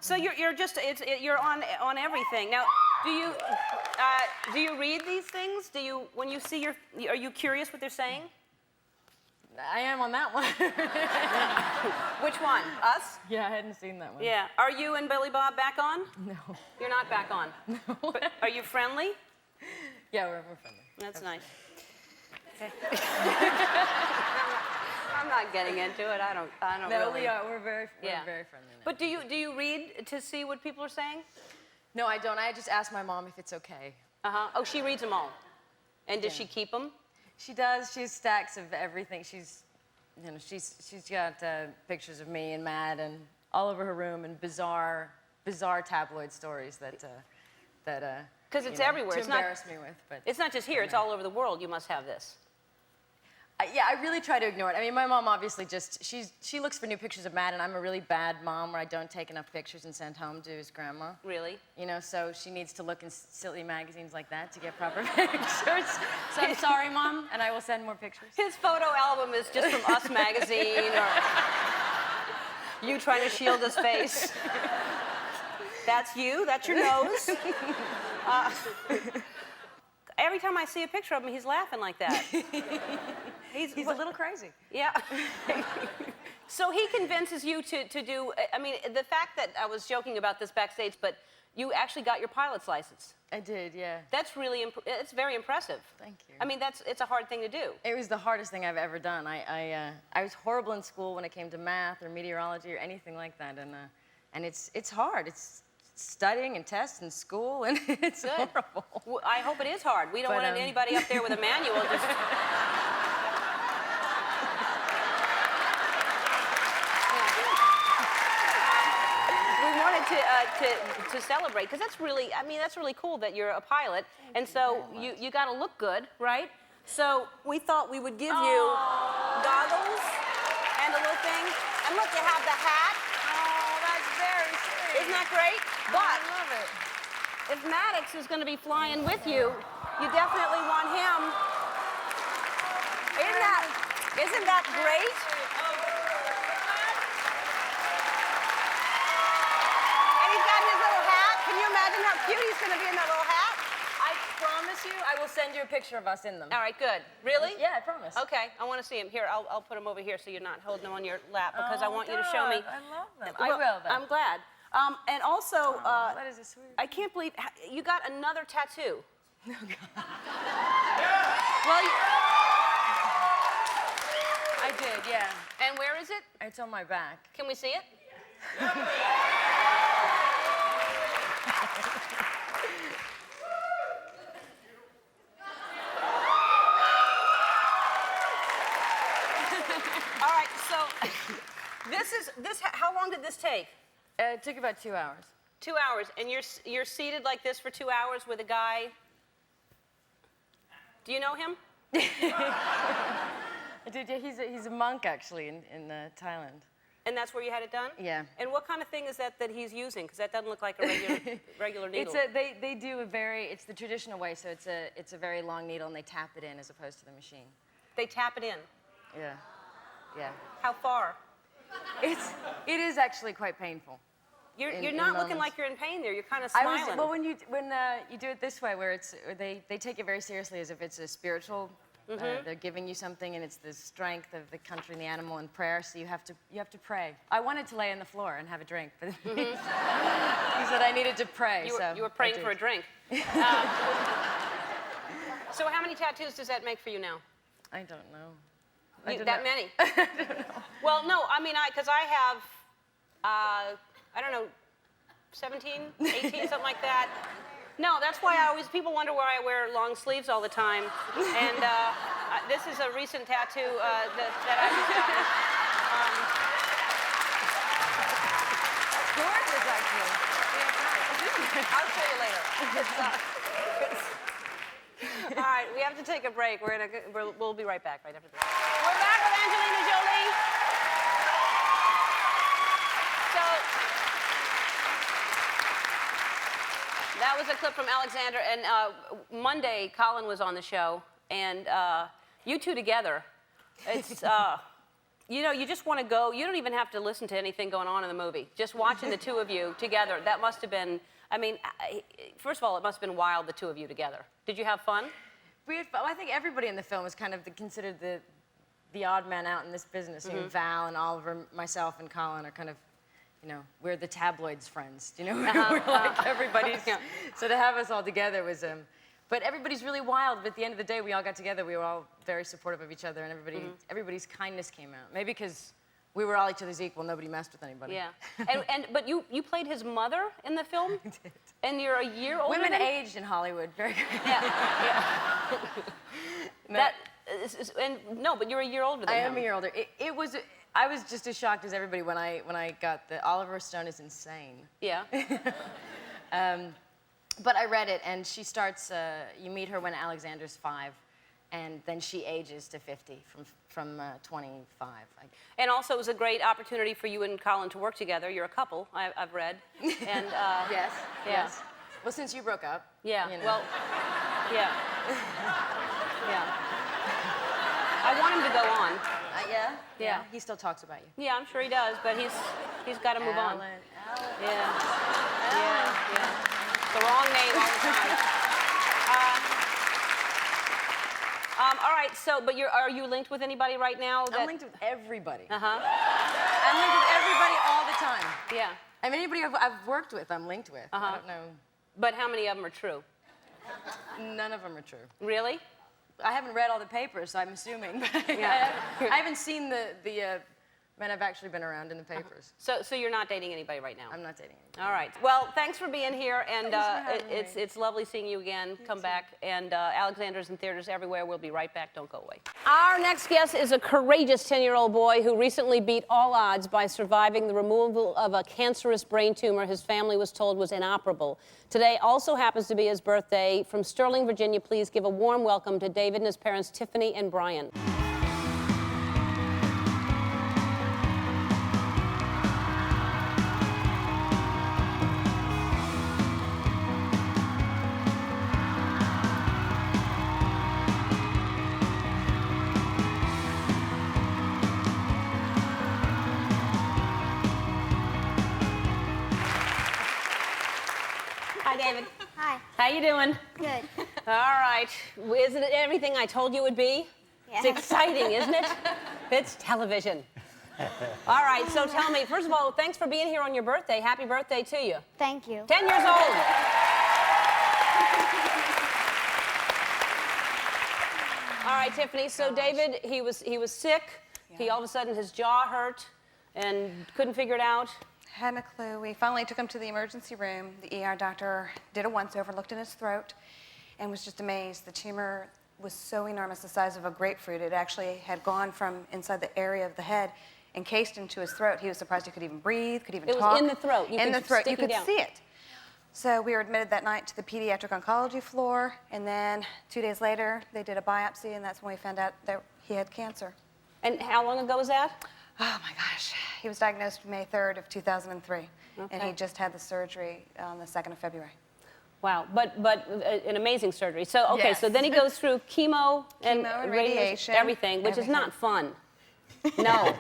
Speaker 1: so you're just you're on everything now. Do you read these things? When you see are you curious what they're saying?
Speaker 8: I am on that one.
Speaker 1: Which one? Us?
Speaker 8: Yeah, I hadn't seen that one.
Speaker 1: Yeah. Are you and Billy Bob back on?
Speaker 8: No.
Speaker 1: You're not back on? No. But are you friendly?
Speaker 8: Yeah, we're friendly.
Speaker 1: That's nice. Okay. I'm not getting into it. I don't
Speaker 8: No,
Speaker 1: really.
Speaker 8: we are. We're very friendly now.
Speaker 1: But do you read to see what people are saying?
Speaker 8: No, I don't. I just ask my mom if it's okay.
Speaker 1: Uh-huh. Oh, she reads them all. And does she keep them?
Speaker 8: She does. She has stacks of everything. She's got pictures of me and Matt and all over her room and bizarre tabloid stories that
Speaker 1: because it's everywhere.
Speaker 8: To
Speaker 1: it's
Speaker 8: embarrass me with, but
Speaker 1: it's not just here. It's all over the world. You must have this.
Speaker 8: Yeah, I really try to ignore it. I mean, my mom obviously she looks for new pictures of Matt, and I'm a really bad mom where I don't take enough pictures and send home to his grandma.
Speaker 1: Really?
Speaker 8: You know, so she needs to look in silly magazines like that to get proper pictures. So I'm sorry, Mom, and I will send more pictures.
Speaker 1: His photo album is just from Us magazine, or you trying to shield his face. That's you. That's your nose. Every time I see a picture of him, he's laughing like that. He's
Speaker 8: a little crazy.
Speaker 1: Yeah. So he convinces you to do, I mean, the fact that I was joking about this backstage, but you actually got your pilot's license.
Speaker 8: I did, yeah.
Speaker 1: That's really, it's very impressive.
Speaker 8: Thank you.
Speaker 1: I mean, it's a hard thing to do.
Speaker 8: It was the hardest thing I've ever done. I was horrible in school when it came to math or meteorology or anything like that, and it's hard. It's studying and tests and school, and it's horrible.
Speaker 1: Well, I hope it is hard. We don't want anybody up there with a manual just... We wanted to celebrate, because that's really, I mean, that's really cool that you're a pilot, and so you got to look good, right? So we thought we would give you goggles and a little thing, and look, you have the hat.
Speaker 8: Oh, that's very sweet.
Speaker 1: Isn't that great? But
Speaker 8: I love it.
Speaker 1: if Maddox is going to be flying with you, you definitely want him. Isn't that great? And he's got his little hat. Can you imagine how cute he's going to be in that little hat?
Speaker 8: I promise you, I will send you a picture of us in them.
Speaker 1: All right, good. Really?
Speaker 8: Yeah, I promise.
Speaker 1: Okay, I want to see him. Here, I'll put him over here so you're not holding him on your lap, because I want you to show me.
Speaker 8: I love them. I will, then.
Speaker 1: I'm glad. And also,
Speaker 8: that is a sweet...
Speaker 1: I can't believe you got another tattoo.
Speaker 8: Oh, God.
Speaker 1: Well,
Speaker 8: I did, yeah.
Speaker 1: and where is it?
Speaker 8: It's on my back.
Speaker 1: Can we see it? How long did this take?
Speaker 8: It took about 2 hours.
Speaker 1: 2 hours, and you're seated like this for 2 hours with a guy. Do you know him?
Speaker 8: Dude, yeah, he's a monk actually in Thailand.
Speaker 1: And that's where you had it done?
Speaker 8: Yeah.
Speaker 1: And what kind of thing is that he's using? Because that doesn't look like a regular needle.
Speaker 8: They do it's the traditional way, so it's a very long needle and they tap it in as opposed to the machine.
Speaker 1: They tap it in.
Speaker 8: Yeah. Yeah.
Speaker 1: How far?
Speaker 8: It is actually quite painful.
Speaker 1: You're not looking like you're in pain there. You're kind of smiling.
Speaker 8: Well, when you do it this way, where they take it very seriously as if it's a spiritual. They're giving you something, and it's the strength of the country and the animal and prayer. So you have to pray. I wanted to lay on the floor and have a drink, but he said I needed to pray.
Speaker 1: You were praying for a drink. So how many tattoos does that make for you now?
Speaker 8: I don't know.
Speaker 1: That many? I don't know. Well, no. I mean, because I have, I don't know, 17, 18, something like that. No, that's why people wonder why I wear long sleeves all the time. And this is a recent tattoo that I just got.
Speaker 8: Gorgeous, actually.
Speaker 1: I'll show you later. All right, we have to take a break. We'll be right back right after this. We're back with Angelina Jolie. That was a clip from Alexander, and Monday, Colin was on the show, and you two together, it's, you just want to go. You don't even have to listen to anything going on in the movie. Just watching the two of you together, that must have been, I mean, first of all, it must have been wild, the two of you together. Did you have fun?
Speaker 8: We had fun. I think everybody in the film was kind of considered the odd man out in this business. You know, Val and Oliver, myself and Colin are kind of, we're the tabloids friends. We're like everybody's.
Speaker 1: Yeah.
Speaker 8: So to have us all together was, but everybody's really wild. But at the end of the day, we all got together. We were all very supportive of each other, and everybody's kindness came out. Maybe because we were all each other's equal. Nobody messed with anybody.
Speaker 1: Yeah. But you played his mother in the film?
Speaker 8: I did.
Speaker 1: And you're a year older
Speaker 8: Women
Speaker 1: than him?
Speaker 8: aged in Hollywood very good.
Speaker 1: Yeah. But you're a year older than him.
Speaker 8: I am a year older. I was just as shocked as everybody when I got the Oliver Stone is insane.
Speaker 1: Yeah.
Speaker 8: But I read it, and she starts. You meet her when Alexander's 5, and then she ages to 50 from 25.
Speaker 1: And also, it was a great opportunity for you and Colin to work together. You're a couple, I've read. And
Speaker 8: Yes.
Speaker 1: Yeah.
Speaker 8: Yes. Well, since you broke up.
Speaker 1: Yeah.
Speaker 8: You know.
Speaker 1: Well. Yeah. Yeah. I want him to go on.
Speaker 8: Yeah.
Speaker 1: Yeah.
Speaker 8: He still talks about you.
Speaker 1: Yeah, I'm sure he does, but he's got to move on.
Speaker 8: Alan.
Speaker 1: Yeah. Yeah. The wrong name all the time. All right. So, but are you linked with anybody right now?
Speaker 8: I'm linked with everybody.
Speaker 1: Uh-huh.
Speaker 8: I'm linked with everybody all the time.
Speaker 1: Yeah.
Speaker 8: I mean, anybody I've worked with, I'm linked with. I don't know.
Speaker 1: But how many of them are true?
Speaker 8: None of them are true.
Speaker 1: Really?
Speaker 8: I haven't read all the papers, so I'm assuming. But
Speaker 1: Yeah.
Speaker 8: I haven't seen the men I've actually been around in the papers.
Speaker 1: So you're not dating anybody right now?
Speaker 8: I'm not dating anybody.
Speaker 1: All right. Well, thanks for being here, and
Speaker 8: Thanks for having me.
Speaker 1: it's lovely seeing you again. Come back, and Alexander's in theaters everywhere. We'll be right back. Don't go away. Our next guest is a courageous 10-year-old boy who recently beat all odds by surviving the removal of a cancerous brain tumor his family was told was inoperable. Today also happens to be his birthday. From Sterling, Virginia, please give a warm welcome to David and his parents, Tiffany and Brian. Hi, David.
Speaker 2: Hi.
Speaker 1: How you doing?
Speaker 2: Good.
Speaker 1: All right. Isn't it everything I told you it would be? It's exciting, isn't it? It's television. All right, so tell me, first of all, thanks for being here on your birthday. Happy birthday to you.
Speaker 7: Thank you.
Speaker 1: 10 years old. All right, Tiffany, so David, he was sick. Yeah. He all of a sudden, his jaw hurt and couldn't figure it out.
Speaker 9: Hadn't a clue. We finally took him to the emergency room. The ER doctor did a once-over, looked in his throat, and was just amazed. The tumor was so enormous, the size of a grapefruit. It actually had gone from inside the area of the head encased into his throat. He was surprised he could even breathe, could even
Speaker 1: It
Speaker 9: talk.
Speaker 1: was in the throat. You
Speaker 9: in
Speaker 1: could
Speaker 9: the throat.
Speaker 1: stick
Speaker 9: You
Speaker 1: it
Speaker 9: could
Speaker 1: down.
Speaker 9: see it. So we were admitted that night to the pediatric oncology floor, and then 2 days later, they did a biopsy, and that's when we found out that he had cancer.
Speaker 1: And how long ago was that?
Speaker 9: Oh my gosh. He was diagnosed May 3rd of 2003, and he
Speaker 1: Okay.
Speaker 9: just had the surgery on the 2nd of February.
Speaker 1: Wow, but an amazing surgery. So, okay,
Speaker 9: Yes.
Speaker 1: so then he goes through chemo and
Speaker 9: Chemo and radiation,
Speaker 1: everything, which is not fun. No,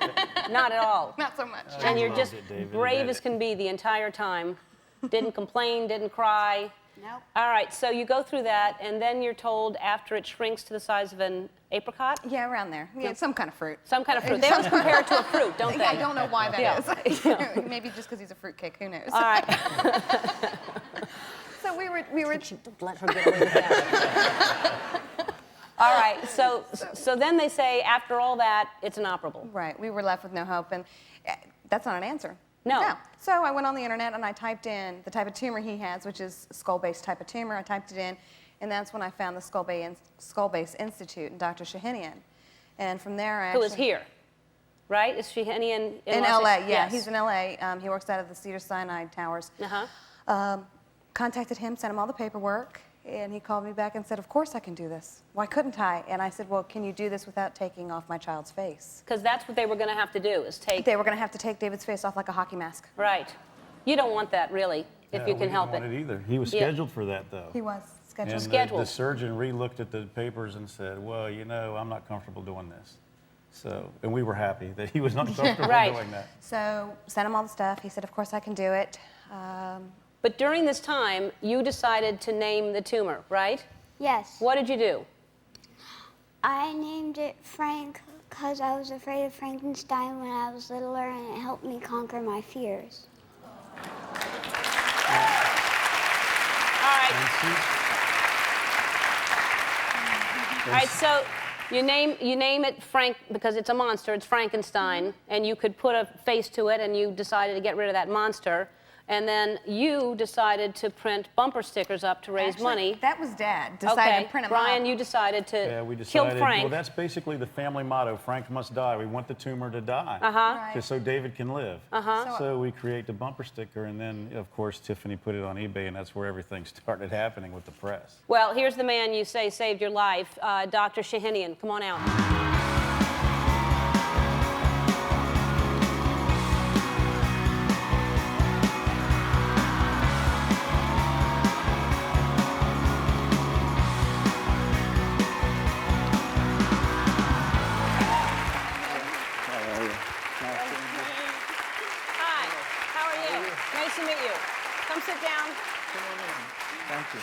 Speaker 1: not at all.
Speaker 9: Not so much.
Speaker 1: And you're
Speaker 10: loved
Speaker 1: just
Speaker 10: it, David.
Speaker 1: brave as can be the entire time. Didn't complain, didn't cry.
Speaker 9: Nope.
Speaker 1: All right, so you go through that, and then you're told after it shrinks to the size of an apricot?
Speaker 9: Yeah, around there. Yeah, some kind of fruit.
Speaker 1: Some kind of fruit. They always compare it to a fruit, don't they?
Speaker 9: I don't know why that is.
Speaker 1: Yeah.
Speaker 9: Maybe just because he's a fruitcake. Who knows?
Speaker 1: All right.
Speaker 9: So we were.
Speaker 1: Don't let her get away with that. All right, so then they say after all that, it's inoperable.
Speaker 9: Right. We were left with no hope, and that's not an answer.
Speaker 1: No.
Speaker 9: So I went on the internet and I typed in the type of tumor he has, which is skull-based type of tumor. I typed it in, and that's when I found the Skull-Based Institute and Dr. Shahinian. And from there, I
Speaker 1: Who
Speaker 9: actually...
Speaker 1: is here, right? Is Shahinian
Speaker 9: In
Speaker 1: Los
Speaker 9: L.A.,
Speaker 1: Angeles?
Speaker 9: yeah.
Speaker 1: Yes.
Speaker 9: He's in L.A. He works out of the Cedars-Sinai Towers.
Speaker 1: Uh-huh.
Speaker 9: Contacted him, sent him all the paperwork, and he called me back and said, of course I can do this. Why couldn't I? And I said, well, can you do this without taking off my child's face?
Speaker 1: Because that's what they were going to have to do, is take...
Speaker 9: They were going to have to take David's face off like a hockey mask.
Speaker 1: Right. You don't want that, really, if you can help
Speaker 10: We
Speaker 1: it.
Speaker 10: didn't want it either. He was
Speaker 1: Yeah.
Speaker 10: scheduled for that, though.
Speaker 9: He was scheduled.
Speaker 10: And
Speaker 1: Scheduled.
Speaker 10: the surgeon re-looked at the papers and said, well, you know, I'm not comfortable doing this. So, and we were happy that he was not comfortable
Speaker 1: Right.
Speaker 10: doing that.
Speaker 9: So sent him all the stuff. He said, of course I can do it.
Speaker 1: But during this time, you decided to name the tumor, right?
Speaker 7: Yes.
Speaker 1: What did you do?
Speaker 7: I named it Frank because I was afraid of Frankenstein when I was littler, and it helped me conquer my fears.
Speaker 1: All right. All right, so you name it Frank because it's a monster. It's Frankenstein, and you could put a face to it, and you decided to get rid of that monster. And then you decided to print bumper stickers up to raise money.
Speaker 9: That was Dad. Decided to print them
Speaker 1: Brian,
Speaker 9: up.
Speaker 1: you decided to
Speaker 10: Yeah, we
Speaker 1: kill
Speaker 10: decided,
Speaker 1: Frank.
Speaker 10: well, that's basically the family motto, Frank must die. We want the tumor to die.
Speaker 1: Uh-huh.
Speaker 9: Right.
Speaker 10: Just so David can live.
Speaker 1: Uh-huh.
Speaker 10: So we create the bumper sticker, and then, of course, Tiffany put it on eBay, and that's where everything started happening with the press.
Speaker 1: Well, here's the man you say saved your life, Dr. Shahinian. Come on out. Hi, how are you? Nice to meet you. Come sit down.
Speaker 11: Thank you.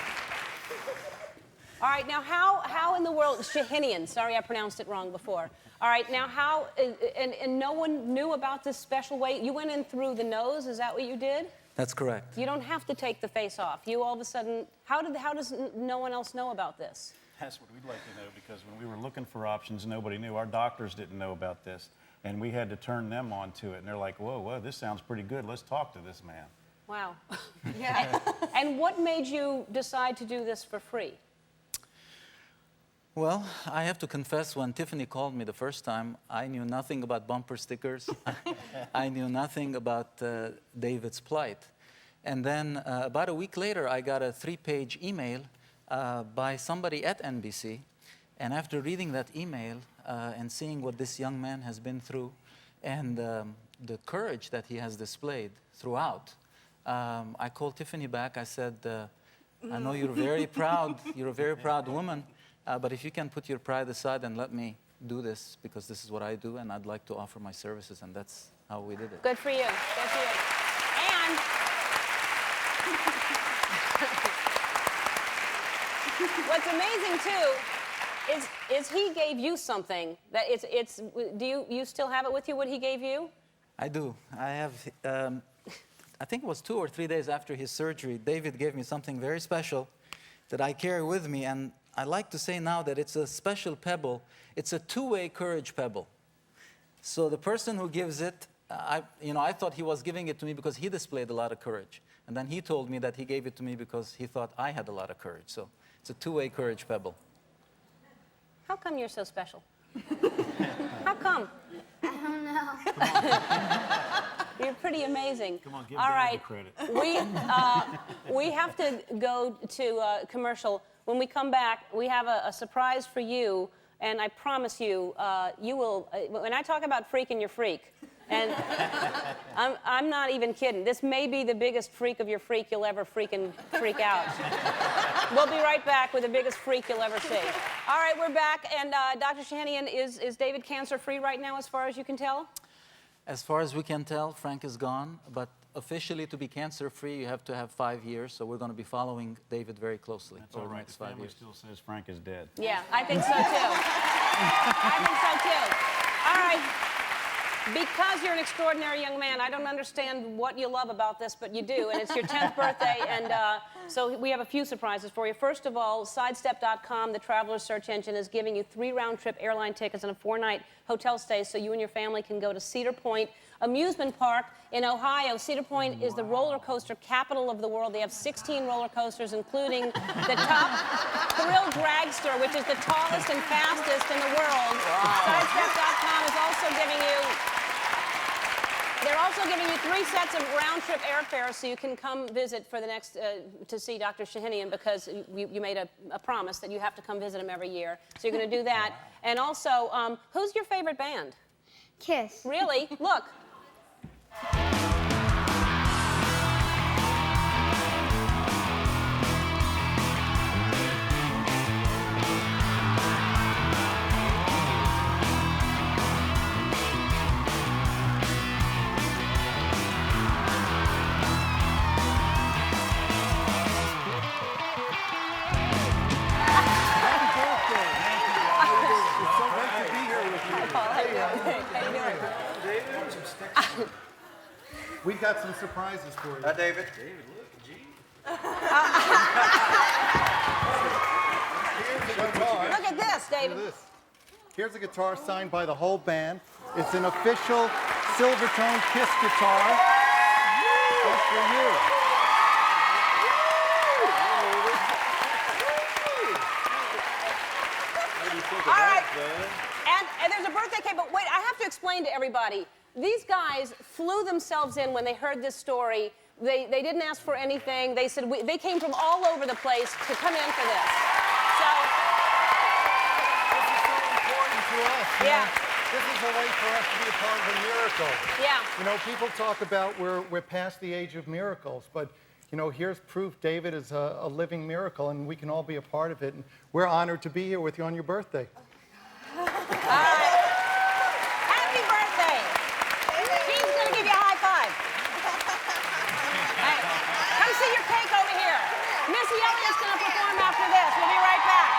Speaker 1: All right, now how in the world, Shahinian, sorry I pronounced it wrong before. All right, now how, and no one knew about this special way? You went in through the nose, is that what you did?
Speaker 11: That's correct.
Speaker 1: You don't have to take the face off. You all of a sudden, how does no one else know about this?
Speaker 10: That's what we'd like to know, because when we were looking for options, nobody knew. Our doctors didn't know about this, and we had to turn them on to it. And they're like, whoa, this sounds pretty good. Let's talk to this man.
Speaker 1: Wow.
Speaker 9: Yeah.
Speaker 1: And what made you decide to do this for free?
Speaker 11: Well, I have to confess, when Tiffany called me the first time, I knew nothing about bumper stickers. I knew nothing about David's plight. And then about a week later, I got a 3-page email by somebody at NBC. And after reading that email and seeing what this young man has been through and the courage that he has displayed throughout, I called Tiffany back. I said, I know you're very proud. You're a very proud woman. But if you can put your pride aside and let me do this, because this is what I do, and I'd like to offer my services, and that's how we did it.
Speaker 1: Good for you. Good for you. And what's amazing too is he gave you something that do you still have it with you? What he gave you?
Speaker 11: I do. I have. I think it was 2 or 3 days after his surgery, David gave me something very special that I carry with me, and I like to say now that it's a special pebble. It's a two-way courage pebble. So the person who gives it, I thought he was giving it to me because he displayed a lot of courage. And then he told me that he gave it to me because he thought I had a lot of courage. So it's a two-way courage pebble.
Speaker 1: How come you're so special? How come?
Speaker 7: don't know.
Speaker 1: You're pretty amazing.
Speaker 10: Come on, give
Speaker 1: All
Speaker 10: Dad
Speaker 1: right.
Speaker 10: the credit.
Speaker 1: We have to go to commercial. When we come back, we have a surprise for you, and I promise you, you will. When I talk about freaking, you're freak, and I'm not even kidding. This may be the biggest freak of your freak you'll ever freak out. We'll be right back with the biggest freak you'll ever see. All right, we're back, and Dr. Shahanian, is David cancer-free right now, as far as you can tell?
Speaker 11: As far as we can tell, Frank is gone, but officially to be cancer-free, you have to have 5 years, so we're going to be following David very closely
Speaker 10: That's
Speaker 11: over
Speaker 10: all
Speaker 11: the
Speaker 10: right.
Speaker 11: next
Speaker 10: The
Speaker 11: 5
Speaker 10: family
Speaker 11: years.
Speaker 10: still says Frank is dead.
Speaker 1: Yeah, I think so too. I think so too. All right. Because you're an extraordinary young man, I don't understand what you love about this, but you do, and it's your 10th birthday, and so we have a few surprises for you. First of all, Sidestep.com, the traveler search engine, is giving you 3 round-trip airline tickets and a 4-night hotel stay so you and your family can go to Cedar Point Amusement Park in Ohio. Cedar Point is the roller coaster capital of the world. They have 16 roller coasters, including the top Thrill Dragster, which is the tallest and fastest in the world. Sidestep.com is also giving you... They're also giving you 3 sets of round-trip airfares so you can come visit for the next, to see Dr. Shahanian, because you made a promise that you have to come visit him every year. So you're going to do that. And also, who's your favorite band?
Speaker 7: Kiss.
Speaker 1: Really? Look.
Speaker 12: We've got some surprises for you. David. David, look, gee. Here's a guitar.
Speaker 1: Look at this, David.
Speaker 12: Look at this. Here's a guitar signed by the whole band. It's an official Silvertone Kiss guitar. Just for you.
Speaker 1: All right. And there's a birthday cake, but wait, I have to explain to everybody. These guys flew themselves in when they heard this story. They didn't ask for anything. They said they came from all over the place to come in for this. So
Speaker 12: This is so important to us.
Speaker 1: Yeah.
Speaker 12: This is a way for us to be a part of a miracle.
Speaker 1: Yeah.
Speaker 12: You know, people talk about we're past the age of miracles, but you know, here's proof David is a living miracle, and we can all be a part of it. And we're honored to be here with you on your birthday.
Speaker 1: All right. Happy birthday. She's going to give you a high five. Hey, come see your cake over here. Missy Elliott's going to perform after this. We'll be right back.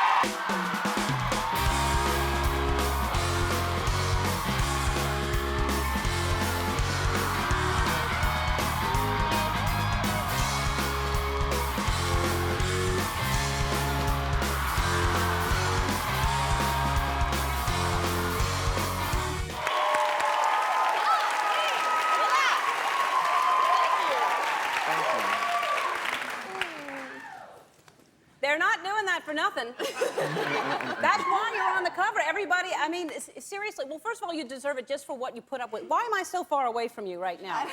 Speaker 1: They're not doing that for nothing. That's why you're on the cover. Everybody, I mean, seriously. Well, first of all, you deserve it just for what you put up with. Why am I so far away from you right now?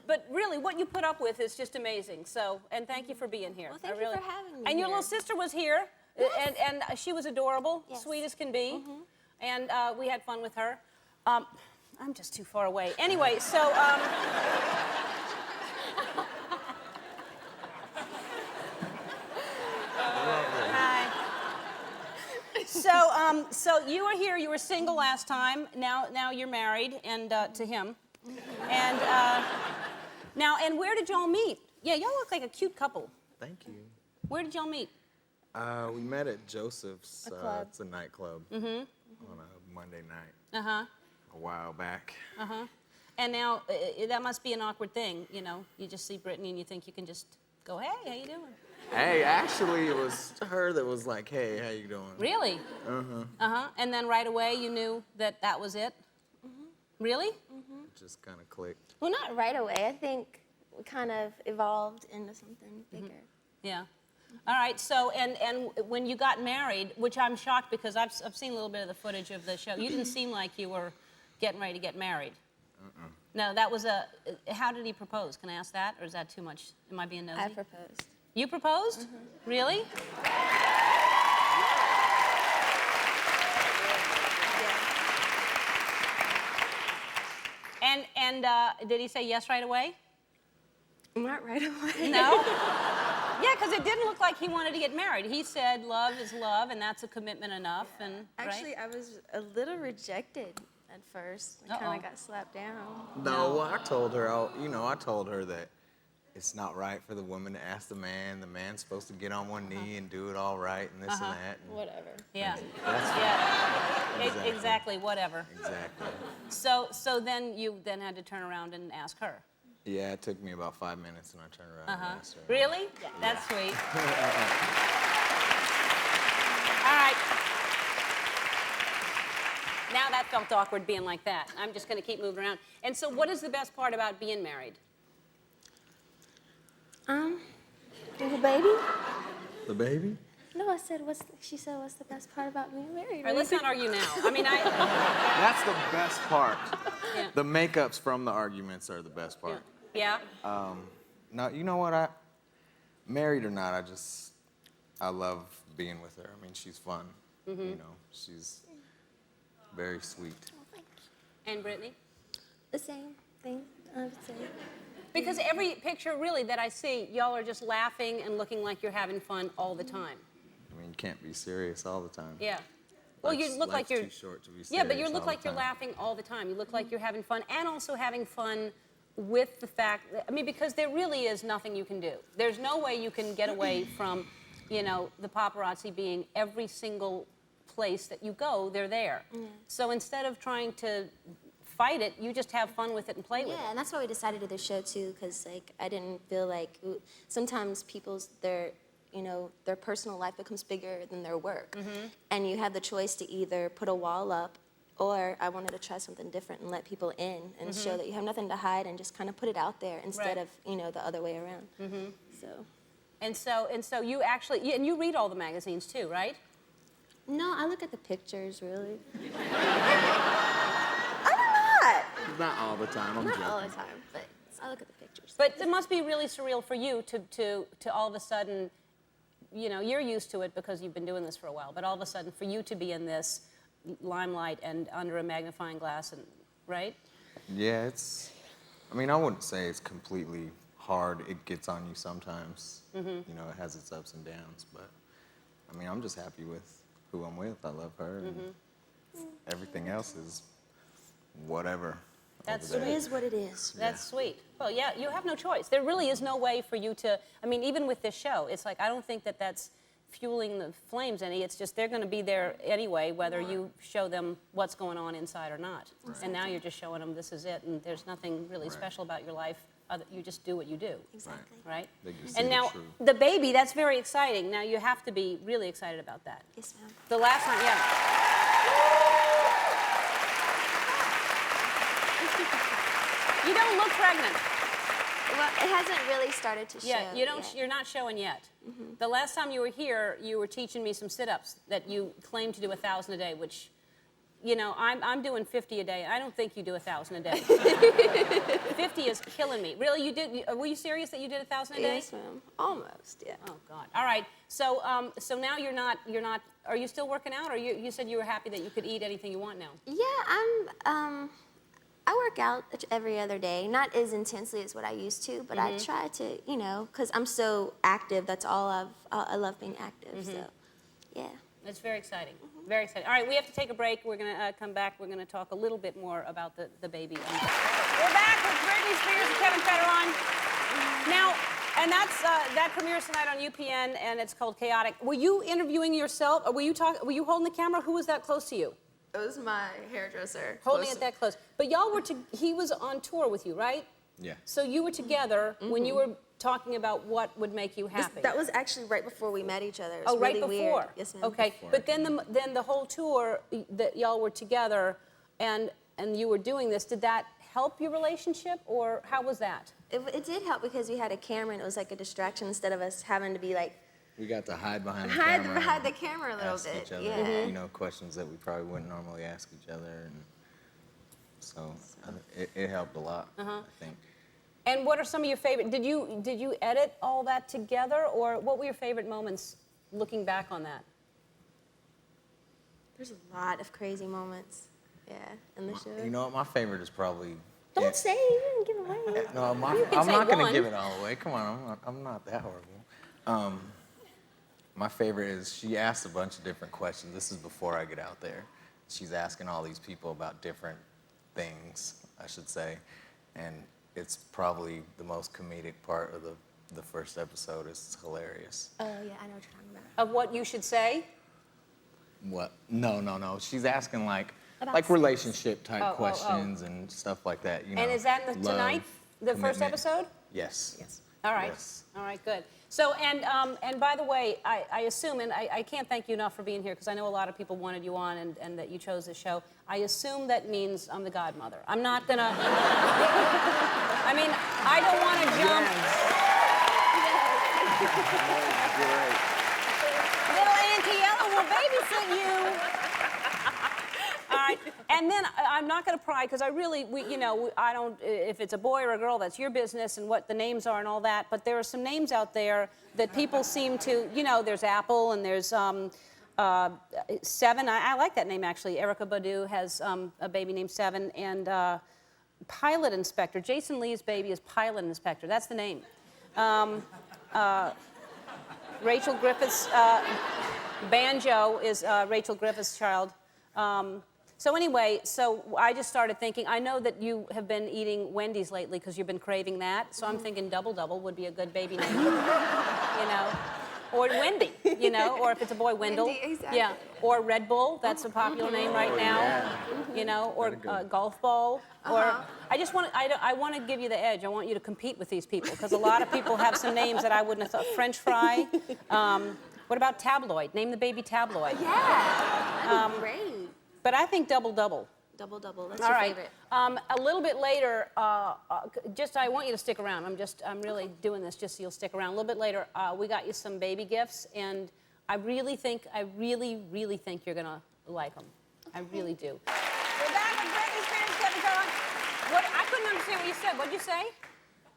Speaker 1: But really, what you put up with is just amazing. So, and thank you for being here.
Speaker 2: Well, thank you for having me
Speaker 1: And your
Speaker 2: here.
Speaker 1: little sister was here,
Speaker 2: Yes.
Speaker 1: and she was adorable,
Speaker 2: Yes.
Speaker 1: sweet as can be. And we had fun with her. I'm just too far away. Anyway, so... Hi. So you were here. You were single last time. Now you're married, and to him. And and where did y'all meet? Yeah, y'all look like a cute couple.
Speaker 13: Thank you.
Speaker 1: Where did y'all meet?
Speaker 13: We met at Joseph's.
Speaker 2: club.
Speaker 13: It's a nightclub on a Monday night
Speaker 1: Uh huh.
Speaker 13: a while back.
Speaker 1: Uh huh. And now that must be an awkward thing, you know. You just see Britney and you think you can just go, "Hey, how you doing?"
Speaker 13: Hey, actually, it was her that was like, "Hey, how you doing?"
Speaker 1: Really? And then right away you knew that that was it. Really?
Speaker 13: It just kind of clicked.
Speaker 2: Well, not right away. I think we kind of evolved into something bigger.
Speaker 1: Yeah. All right. So and when you got married, which I'm shocked because I've seen a little bit of the footage of the show, you didn't seem like you were getting ready to get married? No, that was a. How did he propose? Can I ask that, or is that too much? Am I being nosy?
Speaker 2: I proposed.
Speaker 1: You proposed? Really? And did he say yes right away?
Speaker 2: Not right away.
Speaker 1: No? Yeah, because it didn't look like he wanted to get married. He said love is love, and that's a commitment enough. And
Speaker 2: Actually, I was a little rejected at first. I kind of got slapped down.
Speaker 13: No, well, I told her, I told her that it's not right for the woman to ask the man. The man's supposed to get on one knee and do it all right and this and that. And
Speaker 2: Whatever.
Speaker 1: Yeah.
Speaker 13: That's
Speaker 1: Exactly. Whatever.
Speaker 13: exactly.
Speaker 1: So then you then had to turn around and ask her.
Speaker 13: Yeah, it took me about 5 minutes and I turned around and asked her.
Speaker 1: Really? Yeah. That's sweet. All right. Now that felt awkward being like that. I'm just going to keep moving around. And so what is the best part about being married?
Speaker 2: The baby?
Speaker 13: The baby?
Speaker 2: No, I said, she said, what's the best part about being married?
Speaker 1: All right, let's not argue now. I mean,
Speaker 13: That's the best part.
Speaker 1: Yeah.
Speaker 13: The makeups from the arguments are the best part.
Speaker 1: Yeah?
Speaker 13: No, you know what? Married or not, I love being with her. I mean, she's fun. You know, she's very sweet.
Speaker 1: And Britney?
Speaker 2: The same thing, I would say.
Speaker 1: Because every picture really that I see, y'all are just laughing and looking like you're having fun all the time.
Speaker 13: I mean, you can't be serious all the time.
Speaker 1: Yeah. Well, you look like you're.
Speaker 13: Too short to be serious.
Speaker 1: Yeah, but you
Speaker 13: all
Speaker 1: look
Speaker 13: the
Speaker 1: like you're
Speaker 13: time.
Speaker 1: laughing all the time. You look like you're having fun, and also having fun with the fact that, I mean, because there really is nothing you can do. There's no way you can get away from, you know, the paparazzi being every single place that you go, they're there. So instead of trying to fight it, you just have fun with it and play with it.
Speaker 2: Yeah, and that's why we decided to do the show too, because like I didn't feel like sometimes their personal life becomes bigger than their work, and you have the choice to either put a wall up, or I wanted to try something different and let people in and show that you have nothing to hide and just kind of put it out there instead of the other way around.
Speaker 1: So you actually and you read all the magazines too, right?
Speaker 2: No, I look at the pictures really.
Speaker 13: Not all the time. I'm
Speaker 2: Not
Speaker 13: joking.
Speaker 2: all the time, but I look at the pictures.
Speaker 1: But it must be really surreal for you to all of a sudden, you know, you're used to it because you've been doing this for a while, but all of a sudden for you to be in this limelight and under a magnifying glass, and right?
Speaker 13: Yeah, I mean, I wouldn't say it's completely hard. It gets on you sometimes. You know, it has its ups and downs, but I mean, I'm just happy with who I'm with. I love her, and everything else is whatever.
Speaker 1: It
Speaker 2: is what it is.
Speaker 1: That's sweet. Well, yeah, you have no choice. There really is no way for you to, I mean, even with this show, it's like, I don't think that that's fueling the flames any. It's just they're going to be there anyway, whether you show them what's going on inside or not. And now you're just showing them this is it, and there's nothing really special about your life. You just do what you do.
Speaker 2: Exactly.
Speaker 1: Right?
Speaker 13: They can see
Speaker 1: And
Speaker 13: the
Speaker 1: now,
Speaker 13: truth.
Speaker 1: the baby, that's very exciting. Now, you have to be really excited about that.
Speaker 2: Yes, ma'am.
Speaker 1: The last one, You don't look pregnant.
Speaker 2: Well, it hasn't really started to show.
Speaker 1: Yeah, you don't.
Speaker 2: yet.
Speaker 1: You're not showing yet. The last time you were here, you were teaching me some sit-ups that you claim to do 1,000 a day, which, you know, I'm doing 50 a day. I don't think you do 1,000 a day. 50 is killing me. Really, you did? Were you serious that you did 1,000 a day?
Speaker 2: Yes, ma'am. Almost. Yeah.
Speaker 1: Oh God. All right. So so now you're not. Are you still working out, or you said you were happy that you could eat anything you want now?
Speaker 2: Yeah, I work out every other day, not as intensely as what I used to, but I try to, because I'm so active. That's all I love being active. So, yeah.
Speaker 1: It's very exciting. Very exciting. All right, we have to take a break. We're going to come back. We're going to talk a little bit more about the baby. We're back with Britney Spears and Kevin Federline. Now, and that premieres tonight on UPN, and it's called Chaotic. Were you interviewing yourself? Or were you holding the camera? Who was that close to you?
Speaker 2: It was my hairdresser.
Speaker 1: Holding it that close. But y'all were he was on tour with you, right?
Speaker 13: Yeah.
Speaker 1: So you were together when you were talking about what would make you happy.
Speaker 2: That was actually right before we met each other. It was
Speaker 1: Oh, right
Speaker 2: really
Speaker 1: before.
Speaker 2: Weird. Yes, ma'am.
Speaker 1: Okay, but then the whole tour that y'all were together, and you were doing this. Did that help your relationship, or how was that?
Speaker 2: It did help because we had a camera and it was like a distraction instead of us having to be like.
Speaker 13: We got to hide behind the camera.
Speaker 2: Hide the camera a little
Speaker 13: ask
Speaker 2: bit.
Speaker 13: each other,
Speaker 2: Yeah.
Speaker 13: questions that we probably wouldn't normally ask each other. And So it helped a lot, I think.
Speaker 1: And what are some of your favorite? Did you edit all that together, or what were your favorite moments looking back on that?
Speaker 14: There's a lot of crazy moments, yeah, in the show.
Speaker 13: You know what? My favorite is probably.
Speaker 14: Don't say it, you didn't give away.
Speaker 13: No, I'm
Speaker 1: say
Speaker 13: not going
Speaker 1: one.
Speaker 13: to give it all away. Come on, I'm not that horrible. My favorite is she asked a bunch of different questions. This is before I get out there. She's asking all these people about different things, I should say, and it's probably the most comedic part of the first episode. It's hilarious.
Speaker 14: Oh, yeah, I know what you're talking about.
Speaker 1: Of what you should say?
Speaker 13: What? No. She's asking like
Speaker 14: About
Speaker 13: relationship type
Speaker 1: Oh.
Speaker 13: questions and stuff like that. You know.
Speaker 1: And is that
Speaker 13: love,
Speaker 1: tonight, the first
Speaker 13: commitment.
Speaker 1: episode?
Speaker 13: Yes. Yes.
Speaker 1: All right.
Speaker 13: Yes.
Speaker 1: All right, good. So, and by the way, I assume, and I can't thank you enough for being here, because I know a lot of people wanted you on and that you chose this show. I assume that means I'm the godmother. I'm not going to... I mean, I don't want to jump... Little Auntie Ella will babysit you. All right, and then I'm not going to pry, because I really, I don't, if it's a boy or a girl, that's your business and what the names are and all that, but there are some names out there that people seem to, there's Apple and there's Seven. I like that name, actually. Erykah Badu has a baby named Seven, and Pilot Inspector. Jason Lee's baby is Pilot Inspector. That's the name. Rachel Griffith's Banjo is Rachel Griffith's child. So anyway, so I just started thinking, I know that you have been eating Wendy's lately because you've been craving that, so I'm thinking Double Double would be a good baby name, Or Wendy, or if it's a boy, Wendell.
Speaker 14: Wendy, exactly.
Speaker 1: Yeah, or Red Bull, that's a popular name right now. Or Golf Ball, or I just want I want to give you the edge. I want you to compete with these people, because a lot of people have some names that I wouldn't have thought. French Fry. What about Tabloid? Name the baby Tabloid.
Speaker 14: Yeah, that'd be great.
Speaker 1: But I think Double Double.
Speaker 14: Double Double, that's
Speaker 1: All
Speaker 14: your
Speaker 1: right.
Speaker 14: favorite.
Speaker 1: A little bit later, I want you to stick around. I'm really doing this just so you'll stick around. A little bit later, we got you some baby gifts, and I really think you're gonna like them. I really do. We're back with Britney Spears. What? I couldn't understand what you said. What'd you say?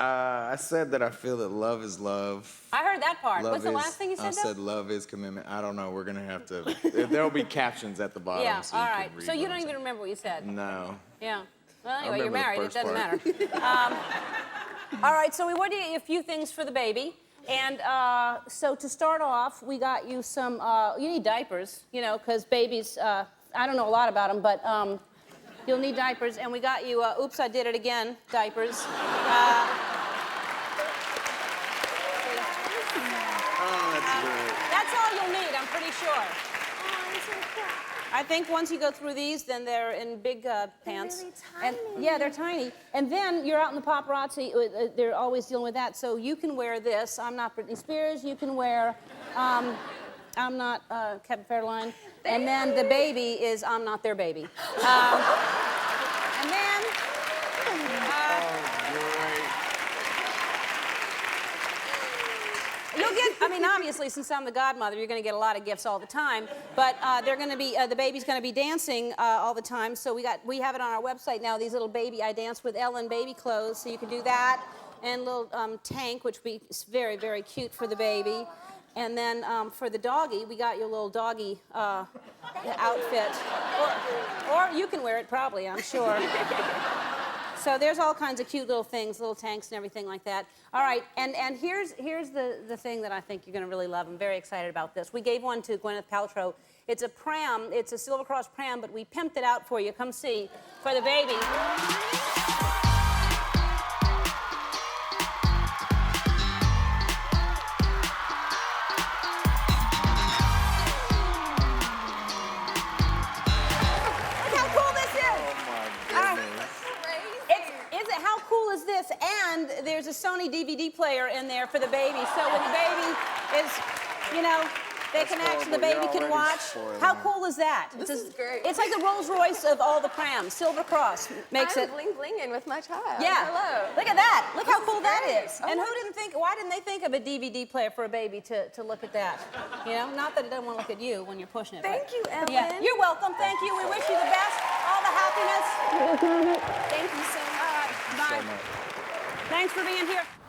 Speaker 13: I said that I feel that love is love.
Speaker 1: I heard that part.
Speaker 13: Love
Speaker 1: What's the
Speaker 13: is-
Speaker 1: last thing you said?
Speaker 13: I said love is commitment. I don't know. We're gonna have to. There'll be captions at the bottom.
Speaker 1: Yeah.
Speaker 13: So
Speaker 1: All
Speaker 13: you can
Speaker 1: right.
Speaker 13: read
Speaker 1: So you
Speaker 13: what
Speaker 1: don't
Speaker 13: I'm
Speaker 1: even
Speaker 13: saying.
Speaker 1: remember what you said.
Speaker 13: No.
Speaker 1: Yeah. Well,
Speaker 13: I
Speaker 1: anyway, you're
Speaker 13: remember the
Speaker 1: married. It
Speaker 13: first
Speaker 1: doesn't
Speaker 13: part.
Speaker 1: matter. All right, so we wanted to get you a few things for the baby. And so to start off, we got you some, you need diapers, because babies, I don't know a lot about them, but you'll need diapers. And we got you, Oops, I Did It Again diapers. That's all you'll need, I'm pretty sure. I think once you go through these, then they're in big pants.
Speaker 14: really tiny.
Speaker 1: And, yeah, they're tiny. And then you're out in the paparazzi. They're always dealing with that. So you can wear this. I'm not Britney Spears. You can wear I'm not Kevin Federline. And then the baby is I'm not their baby. And then you'll get, obviously, since I'm the godmother, you're going to get a lot of gifts all the time. But they're going to be, the baby's going to be dancing all the time. So we have it on our website now, these little baby, I Dance with Ellen baby clothes. So you can do that. And a little tank, which would be very, very cute for the baby. And then for the doggy, we got your little doggy outfit. Or you can wear it probably, I'm sure. So there's all kinds of cute little things, little tanks and everything like that. All right, and here's the thing that I think you're going to really love. I'm very excited about this. We gave one to Gwyneth Paltrow. It's a pram. It's a Silver Cross pram, but we pimped it out for you. Come see, for the baby. And there's a Sony DVD player in there for the baby. So when the baby is, they can actually, the baby can watch. How cool is that?
Speaker 14: This is great.
Speaker 1: It's like the Rolls Royce of all the prams. Silver Cross makes it.
Speaker 14: I'm bling-blinging with my child.
Speaker 1: Yeah.
Speaker 14: Hello.
Speaker 1: Look at that. Look how cool that
Speaker 14: great.
Speaker 1: is.
Speaker 14: Oh
Speaker 1: And
Speaker 14: my
Speaker 1: why didn't they think of a DVD player for a baby to look at that? Not that it doesn't want to look at you when you're pushing it.
Speaker 14: Thank you, Ellen.
Speaker 1: Yeah. You're welcome. Thank you. We wish you the best. All the house happiness.
Speaker 14: Thank you so much.
Speaker 1: All right, bye.
Speaker 13: So much.
Speaker 1: Thanks for being here.